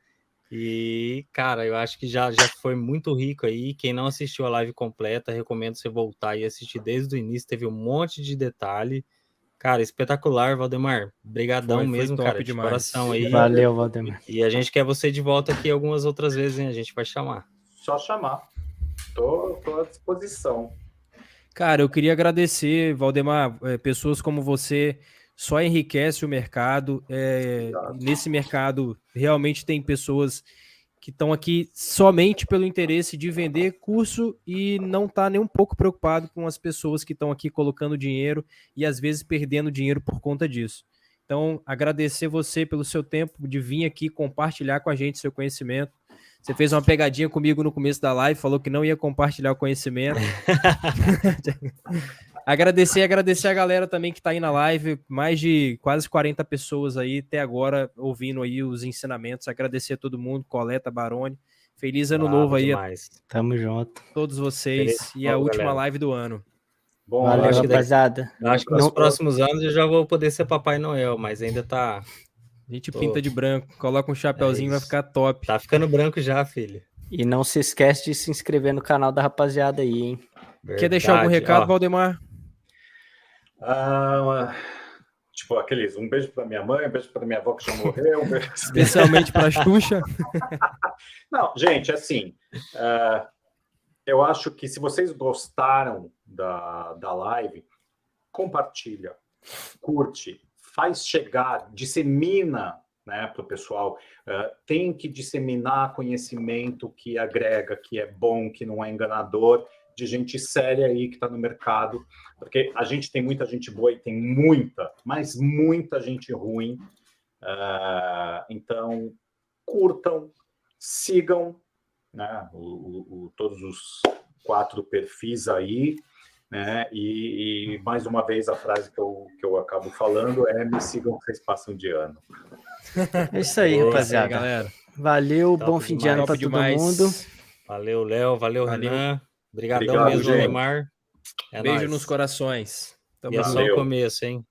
E, cara, eu acho que já foi muito rico aí. Quem não assistiu a live completa, recomendo você voltar e assistir desde o início. Teve um monte de detalhe. Cara, espetacular, Valdemar. Brigadão mesmo, top cara, de demais. coração aí. Valeu, Valdemar. E a gente quer você de volta aqui algumas outras vezes, hein? A gente vai chamar. Só chamar. Tô à disposição. Cara, eu queria agradecer, Valdemar, pessoas como você só enriquece o mercado. Nesse mercado, realmente tem pessoas que estão aqui somente pelo interesse de vender curso e não tá nem um pouco preocupado com as pessoas que estão aqui colocando dinheiro e às vezes perdendo dinheiro por conta disso. Então, agradecer você pelo seu tempo de vir aqui compartilhar com a gente seu conhecimento. Você fez uma pegadinha comigo no começo da live, falou que não ia compartilhar o conhecimento. Agradecer a galera também que está aí na live, mais de quase 40 pessoas aí até agora ouvindo aí os ensinamentos. Agradecer a todo mundo, Coleta, Baroni. Feliz ano novo aí demais. Tamo junto. a todos vocês e a última live do ano. Bom, Valeu, rapaziada. Acho que nos próximos anos eu já vou poder ser Papai Noel, mas ainda tá... A gente pinta de branco, coloca um chapeuzinho, vai ficar top. Tá ficando branco já, filho. E não se esquece de se inscrever no canal da rapaziada aí, hein? Verdade. Quer deixar algum recado, Valdemar? Tipo aqueles, um beijo para minha mãe, um beijo para minha avó que já morreu. Um beijo... Especialmente para a Xuxa. Não, gente, assim, eu acho que se vocês gostaram da live, compartilha, curte, faz chegar, dissemina, né, para o pessoal. Tem que disseminar conhecimento que agrega, que é bom, que não é enganador, de gente séria aí que está no mercado, porque a gente tem muita gente boa e tem muita, mas muita gente ruim. Então, curtam, sigam, né, todos os 4 perfis aí, né, e mais uma vez a frase que eu acabo falando é: me sigam que vocês passam de ano. É isso aí, rapaziada. Galera. Valeu, Top bom fim de ano para todo mundo. Valeu, Léo, valeu, Renan. Obrigadão Obrigado, mesmo, gente. Valdemar. Beijo nos corações. E é só o começo, hein?